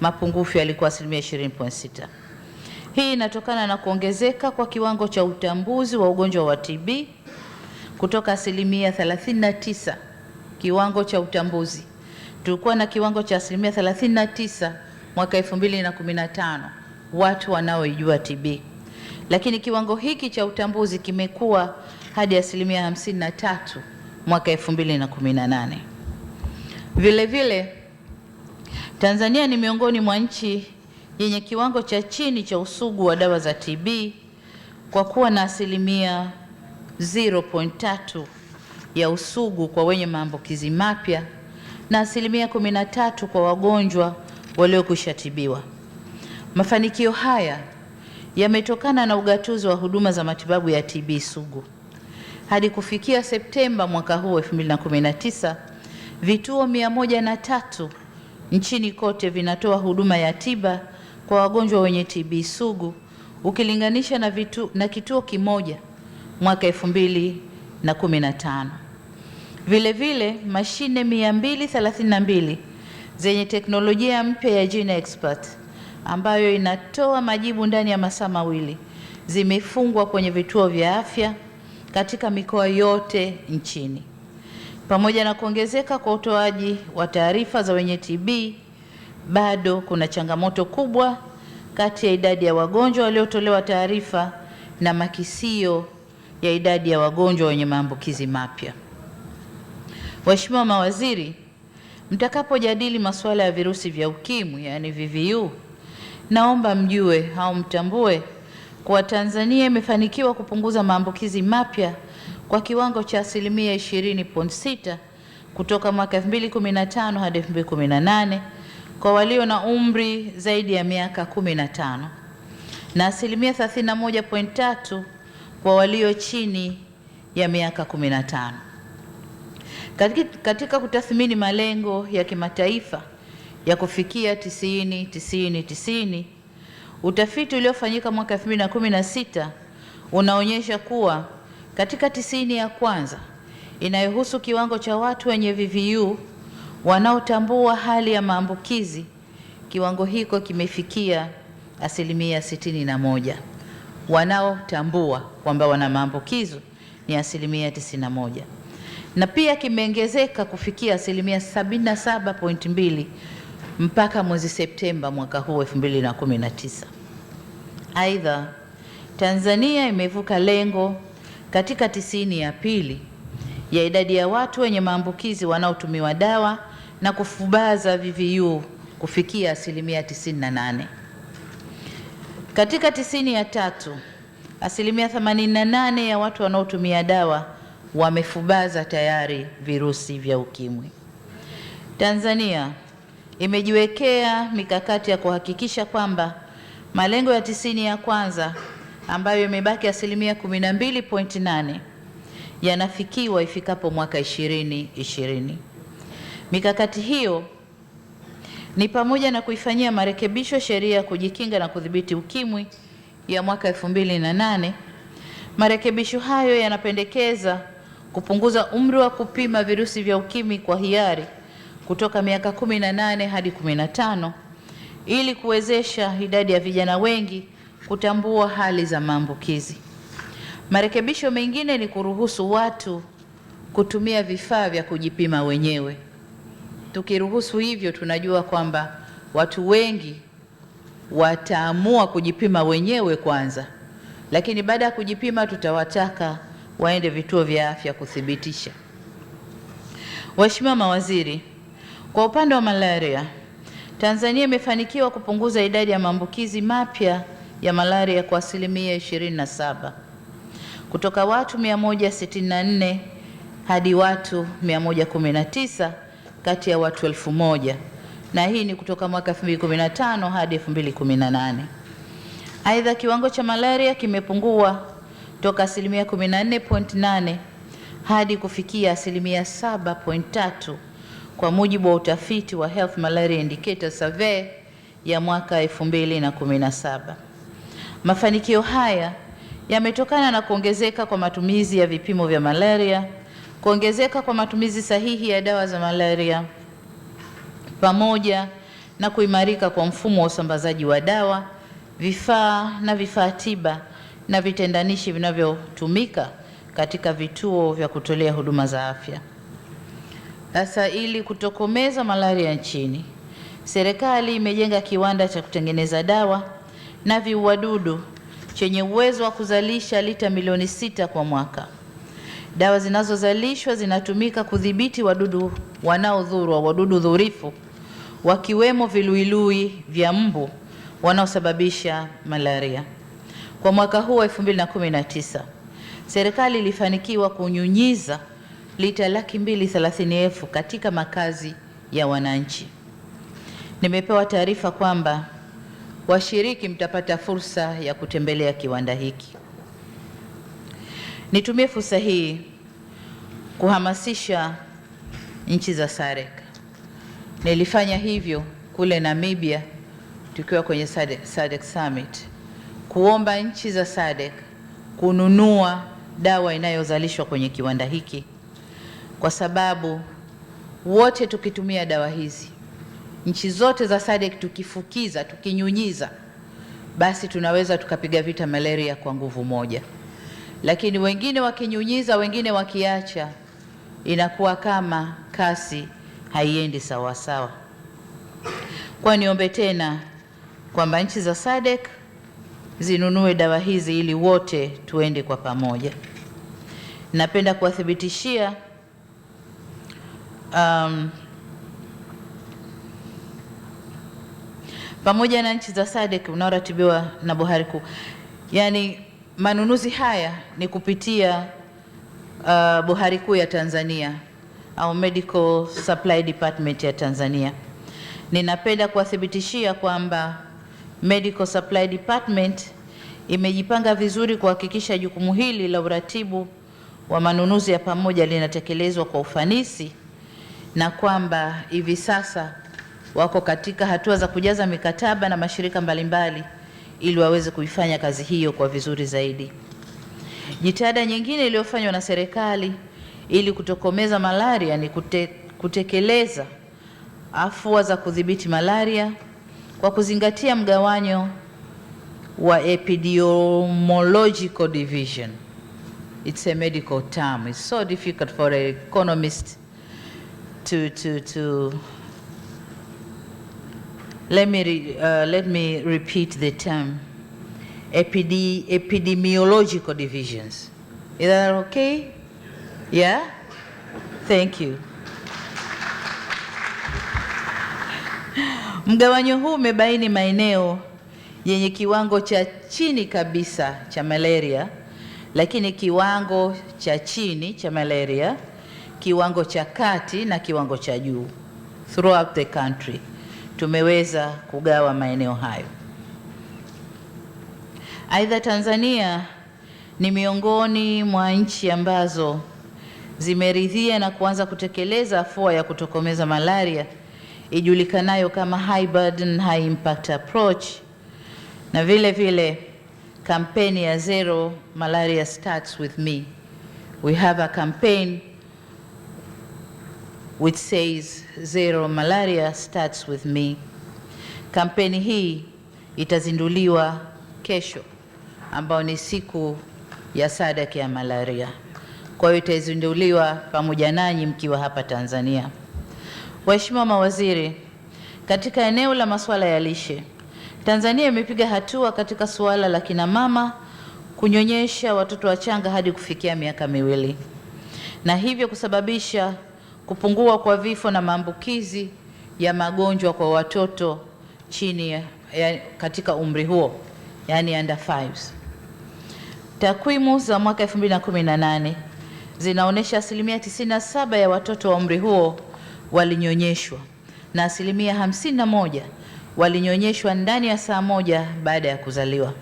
mapungufu yalikuwa 20.6. Hii inatokana na kuongezeka kwa kiwango cha utambuzi wa ugonjwa wa TB kutoka 39%. Kiwango cha utambuzi tulikuwa na kiwango cha 39% mwaka 2015 watu wanaoijua TB, lakini kiwango hiki cha utambuzi kimekuwa hadi 53% mwaka 2018. Vile vile Tanzania ni miongoni mwa nchi yenye kiwango cha chini cha usugu wa dawa za TB kwa kuwa na 0.3% ya usugu kwa wenye maambukizi mapya na 13% kwa wagonjwa waliokwisha tibiwa. Mafanikio haya yametokana na ugatuzi wa huduma za matibabu ya TB sugu. Hadi kufikia Septemba mwaka huu 2019, vituo 103 nchini kote vinatoa huduma ya tiba kwa wagonjwa wenye TB sugu ukilinganisha na kituo kimoja mwaka 2015. Vile vile mashine 232 zenye teknolojia mpya ya Gene Expert ambayo inatoa majibu ndani ya masaa mawili zimefungwa kwenye vituo vya afya katika mikoa yote nchini. Pamoja na kuongezeka kwa utoaji wa taarifa za wenye TB, bado kuna changamoto kubwa kati ya idadi ya wagonjwa waliotolewa taarifa na makisio ya idadi ya wagonjwa wenye maambukizi mapya. Waheshimiwa mawaziri, mtakapojadili masuala ya virusi vya ukimwi yani VVU, naomba mjue au mtambue kwa Tanzania imefanikiwa kupunguza maambukizi mapya kwa kiwango cha 20.6 kutoka mwaka 2015 hadi 2018 kwa walio na umri zaidi ya miaka 15 na 31.3 kwa walio chini ya miaka 15. Katika kutathmini malengo ya kimataifa ya kufikia 90, utafiti uliofanyika mwaka 2016 unaonyesha kuwa katika 90 ya kwanza inayohusu kiwango cha watu wenye VVU wanaotambua hali ya maambukizi, kiwango hiko kimefikia 61%. Wanaotambua kwamba wana maambukizo ni 91%. Na pia kimeongezeka kufikia 77.2 mpaka mwezi Septemba mwaka huu 2019. Aidha, Tanzania imevuka lengo katika 90 ya pili ya idadi ya watu wenye maambukizi wanaotumiwa dawa na kufubaza VVU kufikia 98%. Katika 90 ya tatu, 88% ya watu wanaotumia dawa wamefubaza tayari virusi vya ukimwi. Tanzania imejiwekea mikakati ya kuhakikisha kwamba malengo ya 90 ya kwanza ambayo imebaki 12.8 yanafikiwa ifikapo mwaka 2020. Mikakati hiyo ni pamoja na kuifanyia marekebisho sheria ya kujikinga na kudhibiti ukimwi ya mwaka 2008. Marekebisho hayo yanapendekeza kupunguza umri wa kupima virusi vya ukimwi kwa hiari kutoka miaka 18 hadi 15 ili kuwezesha idadi ya vijana wengi kutambua hali za maambukizi. Marekebisho mengine ni kuruhusu watu kutumia vifaa vya kujipima wenyewe. Tukiruhusu hivyo, tunajua kwamba watu wengi wataamua kujipima wenyewe kwanza, lakini baada ya kujipima tutawataka waende vituo vya afya kuthibitisha. Waheshimiwa mawaziri, kwa upande wa malaria, Tanzania imefanikiwa kupunguza idadi ya maambukizi mapya ya malaria kwa 27%. kutoka watu 164 hadi watu 119 kati ya watu 1000, na hii ni kutoka mwaka 2015 hadi 2018. Aidha, kiwango cha malaria kimepungua toka 14.8 hadi kufikia 7.3 kwa mujibu wa utafiti wa Health Malaria Indicator Survey ya mwaka 2017. Mafanikio haya yametokana na kuongezeka kwa matumizi ya vipimo vya malaria, kuongezeka kwa matumizi sahihi ya dawa za malaria, pamoja na kuimarika kwa mfumo wa usambazaji wa dawa, vifaa tiba na vitendanishi vinavyotumika katika vituo vya kutolea huduma za afya. Sasa, ili kutokomeza malaria nchini, serikali imejenga kiwanda cha kutengeneza dawa na viuadudu chenye uwezo wa kuzalisha lita milioni 6 kwa mwaka. Dawa zinazozalishwa zinatumika kudhibiti wadudu wanaodhuru au wadudu dhurifu, wakiwemo viluilui vya mbu wanaosababisha malaria. Kwa mwaka huu wa 2019, serikali ilifanikiwa kunyunyiza lita 230,000 katika makazi ya wananchi. Nimepewa taarifa kwamba washiriki mtapata fursa ya kutembelea kiwanda hiki. Nitumie fursa hii kuhamasisha nchi za Sadc. Nilifanya hivyo kule Namibia tukiwa kwenye Sadc Summit, kuomba nchi za Sadc kununua dawa inayozalishwa kwenye kiwanda hiki, kwa sababu wote tukitumia dawa hizi, nchi zote za Sadc tukifukiza, tukinyunyiza, basi tunaweza tukapiga vita malaria kwa nguvu moja. Lakini wengine wakinyunyiza, wengine wakiacha, inakuwa kama kasi haiendi sawa sawa. Kwa niombe tena kwamba nchi za Sadc zinunue dawa hizi ili wote tuende kwa pamoja. Napenda kuwathibitishia pamoja na nchi za Sadc unaoratibiwa na Bohari Kuu, yani manunuzi haya ni kupitia Bohari Kuu ya Tanzania au Medical Supply Department ya Tanzania. Ninapenda kuwathibitishia kwamba Medical Supply Department imejipanga vizuri kuhakikisha jukumu hili la uratibu wa manunuzi ya pamoja linatekelezwa kwa ufanisi, na kwamba hivi sasa wako katika hatua za kujaza mikataba na mashirika mbalimbali ili waweze kuifanya kazi hiyo kwa vizuri zaidi. Jitihada nyingine iliyofanywa na serikali ili kutokomeza malaria ni kutekeleza afua za kudhibiti malaria kwa kuzingatia mgawanyo wa epidemiological division. It's a medical term. It's so difficult for an economist to let me repeat the term. Epidemiological divisions. Is that okay? Yeah? Thank you. Mgawanyo huu umebaini maeneo yenye kiwango cha chini kabisa cha malaria, lakini kiwango cha chini cha malaria, kiwango cha kati na kiwango cha juu. Throughout the country tumeweza kugawa maeneo hayo. Aidha, Tanzania ni miongoni mwa nchi ambazo zimeridhia na kuanza kutekeleza afua ya kutokomeza malaria ijulikanayo kama high burden high impact approach, na vile vile kampeni ya Zero Malaria Starts With Me. We have a campaign which says Zero Malaria Starts With Me. Kampeni hii itazinduliwa kesho, ambao ni siku ya Sadc ya malaria. Kwa hiyo itazinduliwa pamoja nanyi mkiwa hapa Tanzania. Waheshimiwa mawaziri, katika eneo la masuala ya lishe, Tanzania imepiga hatua katika suala la kina mama kunyonyesha watoto wachanga hadi kufikia miaka 2, na hivyo kusababisha kupungua kwa vifo na maambukizi ya magonjwa kwa watoto chini katika umri huo, yani under 5s. Takwimu za mwaka 2018 zinaonyesha asilimia 97 ya watoto wa umri huo walinyonyeshwa na asilimia 51 walinyonyeshwa ndani ya saa moja baada ya kuzaliwa.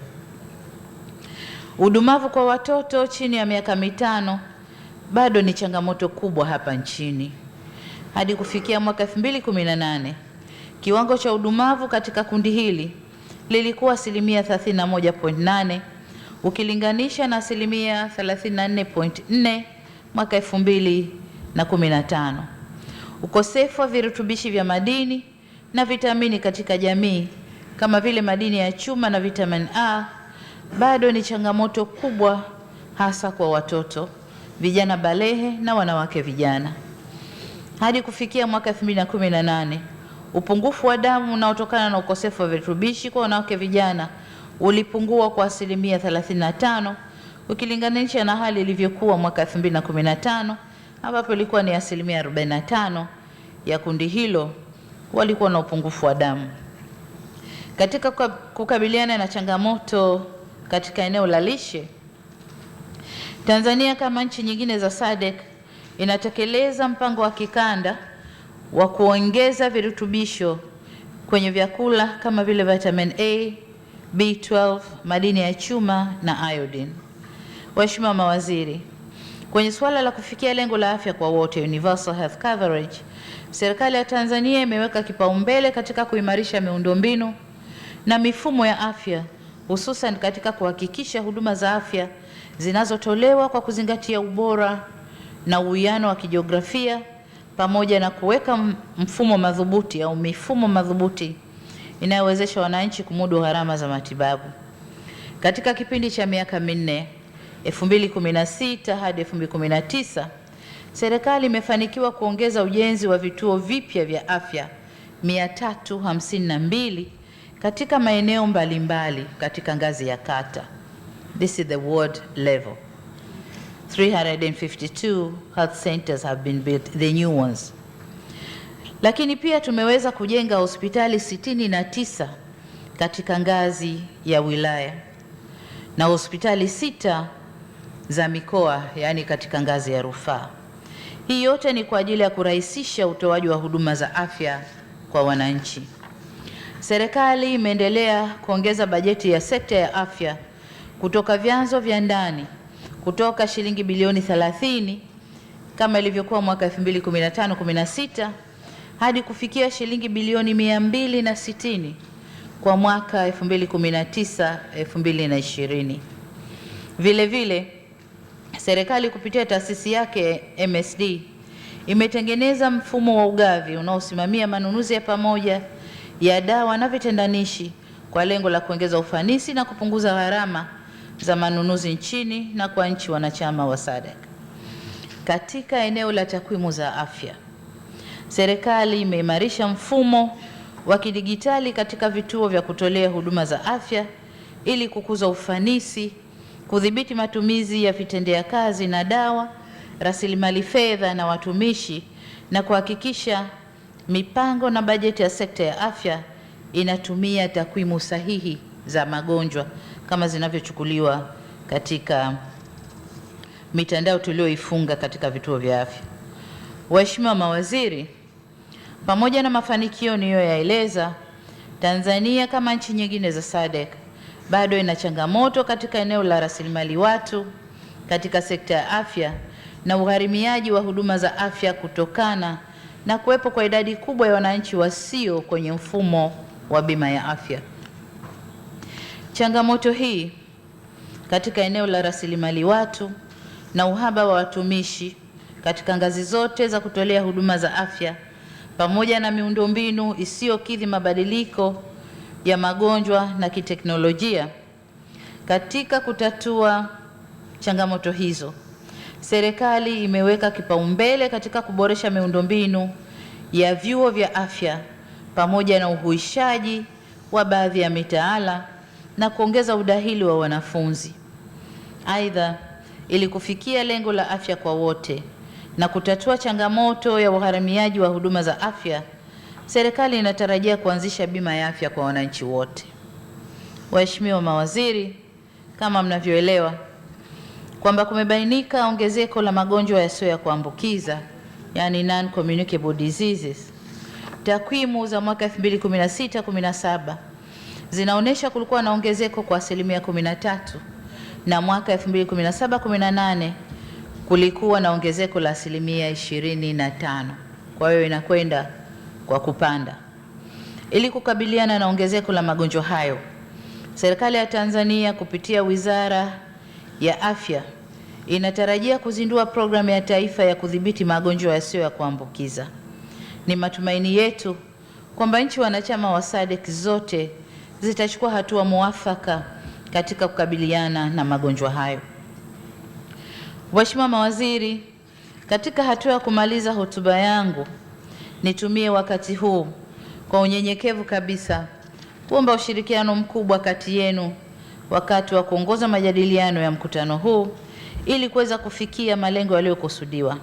Udumavu kwa watoto chini ya miaka mitano bado ni changamoto kubwa hapa nchini. Hadi kufikia mwaka 2018, kiwango cha udumavu katika kundi hili lilikuwa asilimia 31.8 ukilinganisha na asilimia 34.4 mwaka 2015. Ukosefu wa virutubishi vya madini na vitamini katika jamii kama vile madini ya chuma na vitamin A bado ni changamoto kubwa, hasa kwa watoto, vijana balehe na wanawake vijana. Hadi kufikia mwaka 2018, upungufu wa damu unaotokana na ukosefu wa virutubishi kwa wanawake vijana ulipungua kwa asilimia 35 ukilinganisha na hali ilivyokuwa mwaka 2015 ambapo ilikuwa ni asilimia 45 ya kundi hilo walikuwa na upungufu wa damu. Katika kukabiliana na changamoto katika eneo la lishe, Tanzania kama nchi nyingine za Sadc inatekeleza mpango wa kikanda wa kuongeza virutubisho kwenye vyakula kama vile vitamin A, B12, madini ya chuma na iodine. Waheshimiwa mawaziri, kwenye suala la kufikia lengo la afya kwa wote, universal health coverage, serikali ya Tanzania imeweka kipaumbele katika kuimarisha miundombinu na mifumo ya afya, hususan katika kuhakikisha huduma za afya zinazotolewa kwa kuzingatia ubora na uwiano wa kijiografia, pamoja na kuweka mfumo madhubuti au mifumo madhubuti inayowezesha wananchi kumudu gharama za matibabu. Katika kipindi cha miaka minne 2016 hadi 2019, serikali imefanikiwa kuongeza ujenzi wa vituo vipya vya afya 352 katika maeneo mbalimbali katika ngazi ya kata. This is the ward level. 352 health centers have been built, the new ones. Lakini pia tumeweza kujenga hospitali 69 katika ngazi ya wilaya na hospitali 6 za mikoa, yani katika ngazi ya rufaa. Hii yote ni kwa ajili ya kurahisisha utoaji wa huduma za afya kwa wananchi. Serikali imeendelea kuongeza bajeti ya sekta ya afya kutoka vyanzo vya ndani kutoka shilingi bilioni 30 kama ilivyokuwa mwaka 2015-16 hadi kufikia shilingi bilioni 260 kwa mwaka 2019-2020. Vile vile, serikali kupitia taasisi yake MSD imetengeneza mfumo wa ugavi unaosimamia manunuzi ya pamoja ya dawa na vitendanishi kwa lengo la kuongeza ufanisi na kupunguza gharama za manunuzi nchini na kwa nchi wanachama wa Sadc. Katika eneo la takwimu za afya, serikali imeimarisha mfumo wa kidigitali katika vituo vya kutolea huduma za afya ili kukuza ufanisi, kudhibiti matumizi ya vitendea kazi na dawa, rasilimali fedha na watumishi, na kuhakikisha mipango na bajeti ya sekta ya afya inatumia takwimu sahihi za magonjwa kama zinavyochukuliwa katika mitandao tulioifunga katika vituo vya afya. Waheshimiwa mawaziri, pamoja na mafanikio niliyoyaeleza, Tanzania kama nchi nyingine za Sadc bado ina changamoto katika eneo la rasilimali watu katika sekta ya afya na ugharimiaji wa huduma za afya kutokana na kuwepo kwa idadi kubwa ya wananchi wasio kwenye mfumo wa bima ya afya. Changamoto hii katika eneo la rasilimali watu na uhaba wa watumishi katika ngazi zote za kutolea huduma za afya pamoja na miundombinu isiyokidhi mabadiliko ya magonjwa na kiteknolojia. Katika kutatua changamoto hizo, serikali imeweka kipaumbele katika kuboresha miundombinu ya vyuo vya afya pamoja na uhuishaji wa baadhi ya mitaala na kuongeza udahili wa wanafunzi. Aidha, ili kufikia lengo la afya kwa wote na kutatua changamoto ya ugharamiaji wa huduma za afya, serikali inatarajia kuanzisha bima ya afya kwa wananchi wote. Waheshimiwa mawaziri, kama mnavyoelewa, kwamba kumebainika ongezeko la magonjwa yasiyo ya kuambukiza, yani non-communicable diseases. Takwimu za mwaka 2016-17 zinaonyesha kulikuwa na ongezeko kwa 13%, na mwaka 2017-18 kulikuwa na ongezeko la 25%. Kwa hiyo inakwenda kwa kupanda. Ili kukabiliana na ongezeko la magonjwa hayo, serikali ya Tanzania kupitia Wizara ya Afya inatarajia kuzindua programu ya taifa ya kudhibiti magonjwa yasiyo ya kuambukiza. Ni matumaini yetu kwamba nchi wanachama wa Sadc zote zitachukua hatua muafaka katika kukabiliana na magonjwa hayo. Waheshimiwa mawaziri, katika hatua ya kumaliza hotuba yangu, nitumie wakati huu kwa unyenyekevu kabisa kuomba ushirikiano mkubwa kati yenu wakati wa kuongoza majadiliano ya mkutano huu ili kuweza kufikia malengo yaliyokusudiwa.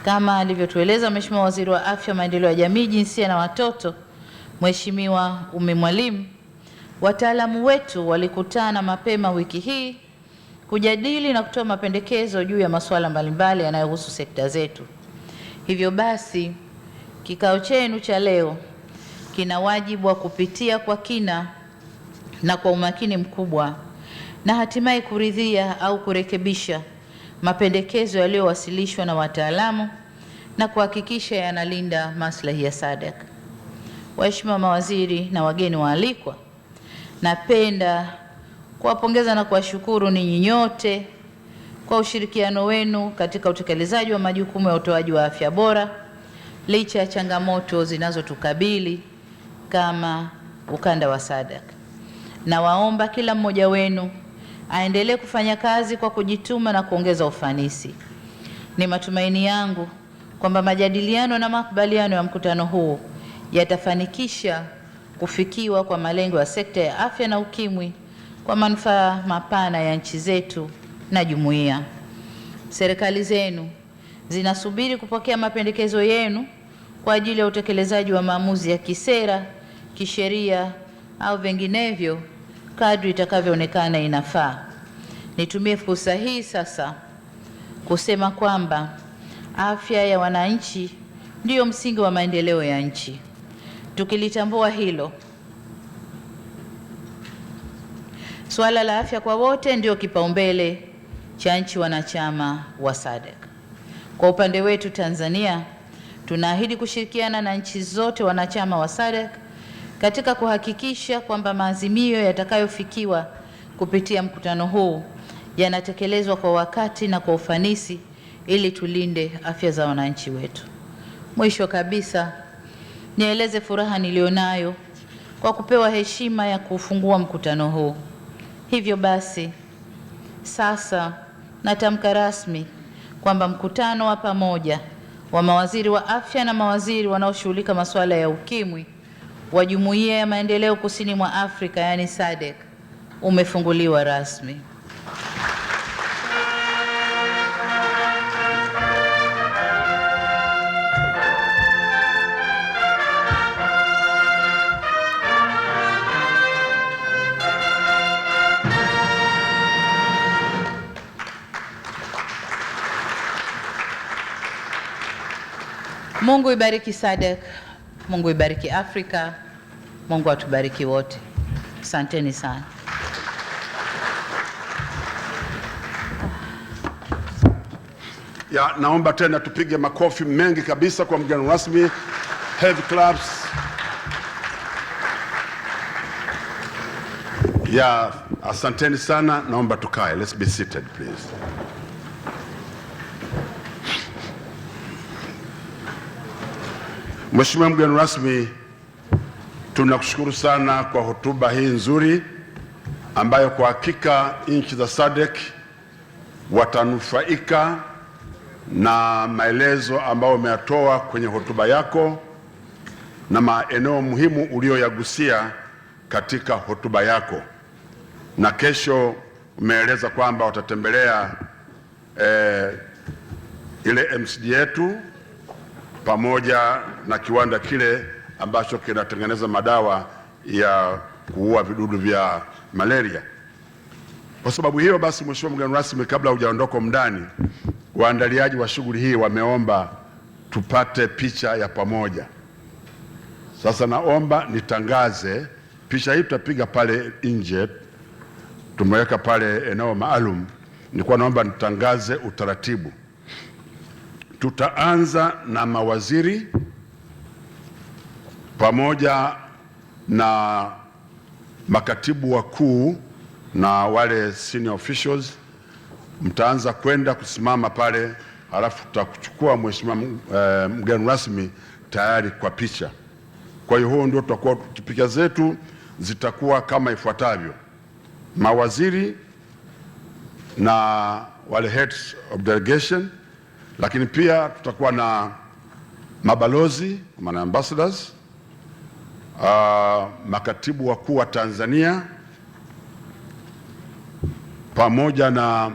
Kama alivyotueleza Mheshimiwa Waziri wa Afya, Maendeleo ya Jamii, Jinsia na Watoto, Mheshimiwa Ukimwi, wataalamu wetu walikutana mapema wiki hii kujadili na kutoa mapendekezo juu ya masuala mbalimbali yanayohusu sekta zetu. Hivyo basi, kikao chenu cha leo kina wajibu wa kupitia kwa kina na kwa umakini mkubwa na hatimaye kuridhia au kurekebisha mapendekezo yaliyowasilishwa na wataalamu na kuhakikisha yanalinda maslahi ya Sadc. Waheshimiwa mawaziri na wageni waalikwa, napenda kuwapongeza na kuwashukuru ninyi nyote kwa ushirikiano wenu katika utekelezaji wa majukumu ya utoaji wa afya bora licha ya changamoto zinazotukabili kama ukanda wa Sadc. Na waomba kila mmoja wenu aendelee kufanya kazi kwa kujituma na kuongeza ufanisi. Ni matumaini yangu kwamba majadiliano na makubaliano ya mkutano huu yatafanikisha kufikiwa kwa malengo ya sekta ya afya na ukimwi kwa manufaa mapana ya nchi zetu na jumuiya. Serikali zenu zinasubiri kupokea mapendekezo yenu kwa ajili ya utekelezaji wa maamuzi ya kisera, kisheria au vinginevyo kadri itakavyoonekana inafaa. Nitumie fursa hii sasa kusema kwamba afya ya wananchi ndiyo msingi wa maendeleo ya nchi. Tukilitambua hilo, suala la afya kwa wote ndio kipaumbele cha nchi wanachama wa Sadc. Kwa upande wetu Tanzania, tunaahidi kushirikiana na nchi zote wanachama wa Sadc katika kuhakikisha kwamba maazimio yatakayofikiwa kupitia mkutano huu yanatekelezwa kwa wakati na kwa ufanisi ili tulinde afya za wananchi wetu. Mwisho kabisa, nieleze furaha nilionayo kwa kupewa heshima ya kufungua mkutano huu. Hivyo basi, sasa natamka rasmi kwamba mkutano wa pamoja wa mawaziri wa afya na mawaziri wanaoshughulika masuala ya ukimwi wa Jumuiya ya Maendeleo Kusini mwa Afrika, yani Sadc, umefunguliwa rasmi. Mungu ibariki Sadc, Mungu ibariki Afrika, Mungu atubariki wote. Asanteni sana. Ya, naomba tena tupige makofi mengi kabisa kwa mgeni rasmi. Heavy claps. Ya, asanteni sana. Naomba tukae. Let's be seated, please. Mheshimiwa mgeni rasmi, tunakushukuru sana kwa hotuba hii nzuri ambayo kwa hakika nchi za Sadc watanufaika na maelezo ambayo umeyatoa kwenye hotuba yako na maeneo muhimu uliyoyagusia katika hotuba yako. Na kesho umeeleza kwamba watatembelea ile MCD yetu pamoja na kiwanda kile ambacho kinatengeneza madawa ya kuua vidudu vya malaria. Kwa sababu hiyo basi, Mheshimiwa mgeni rasmi, kabla hujaondoka ndani, waandaliaji wa shughuli hii wameomba tupate picha ya pamoja. Sasa naomba nitangaze picha hii, tutapiga pale nje, tumeweka pale eneo maalum. Nilikuwa naomba nitangaze utaratibu. Tutaanza na mawaziri pamoja na makatibu wakuu na wale senior officials. Mtaanza kwenda kusimama pale, halafu tutakuchukua Mheshimiwa mgeni rasmi tayari kwa picha. Kwa hiyo huo ndio tutakuwa, picha zetu zitakuwa kama ifuatavyo: mawaziri na wale heads of delegation, lakini pia tutakuwa na mabalozi, maana ambassadors, makatibu wakuu wa Tanzania pamoja na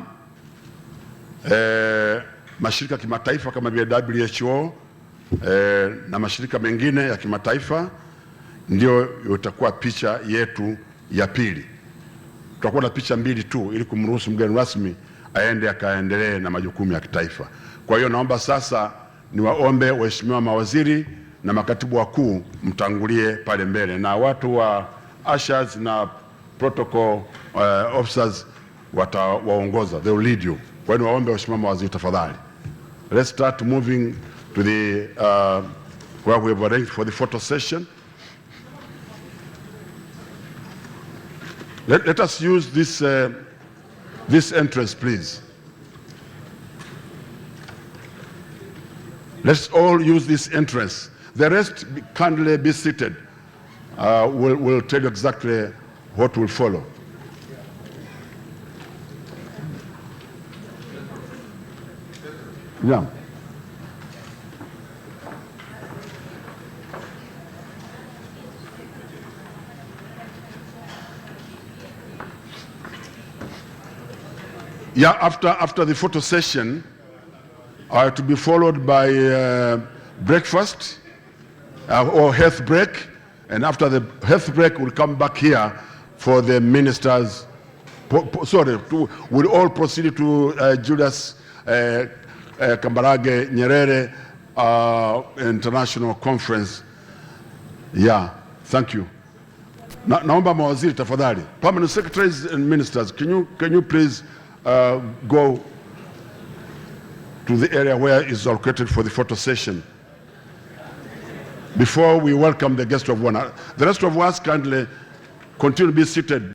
mashirika ya kimataifa kama vile WHO na mashirika mengine ya kimataifa. Ndio itakuwa picha yetu ya pili. Tutakuwa na picha mbili tu ili kumruhusu mgeni rasmi aende akaendelee na majukumu ya kitaifa. Kwa hiyo naomba sasa niwaombe waheshimiwa mawaziri na makatibu wakuu mtangulie pale mbele, na watu wa ushers na protocol officers watawaongoza, they will lead you. Kwa hiyo niwaombe waheshimiwa mawaziri tafadhali. Let's start moving to the where we have arranged for the photo session. Let us use this entrance, please. Let's all use this entrance. The rest kindly be seated. We'll tell you exactly what will follow. Yeah. Yeah, after the photo session, to be followed by breakfast or health break, and after the health break, we'll come back here for the ministers. We'll all proceed to Julius Kambarage Nyerere International Conference. Yeah, thank you. Naomba mawaziri tafadhali, permanent secretaries and ministers, can you please go to the area where is allocated for the photo session before we welcome the guest of honor. The rest of us kindly continue to be seated.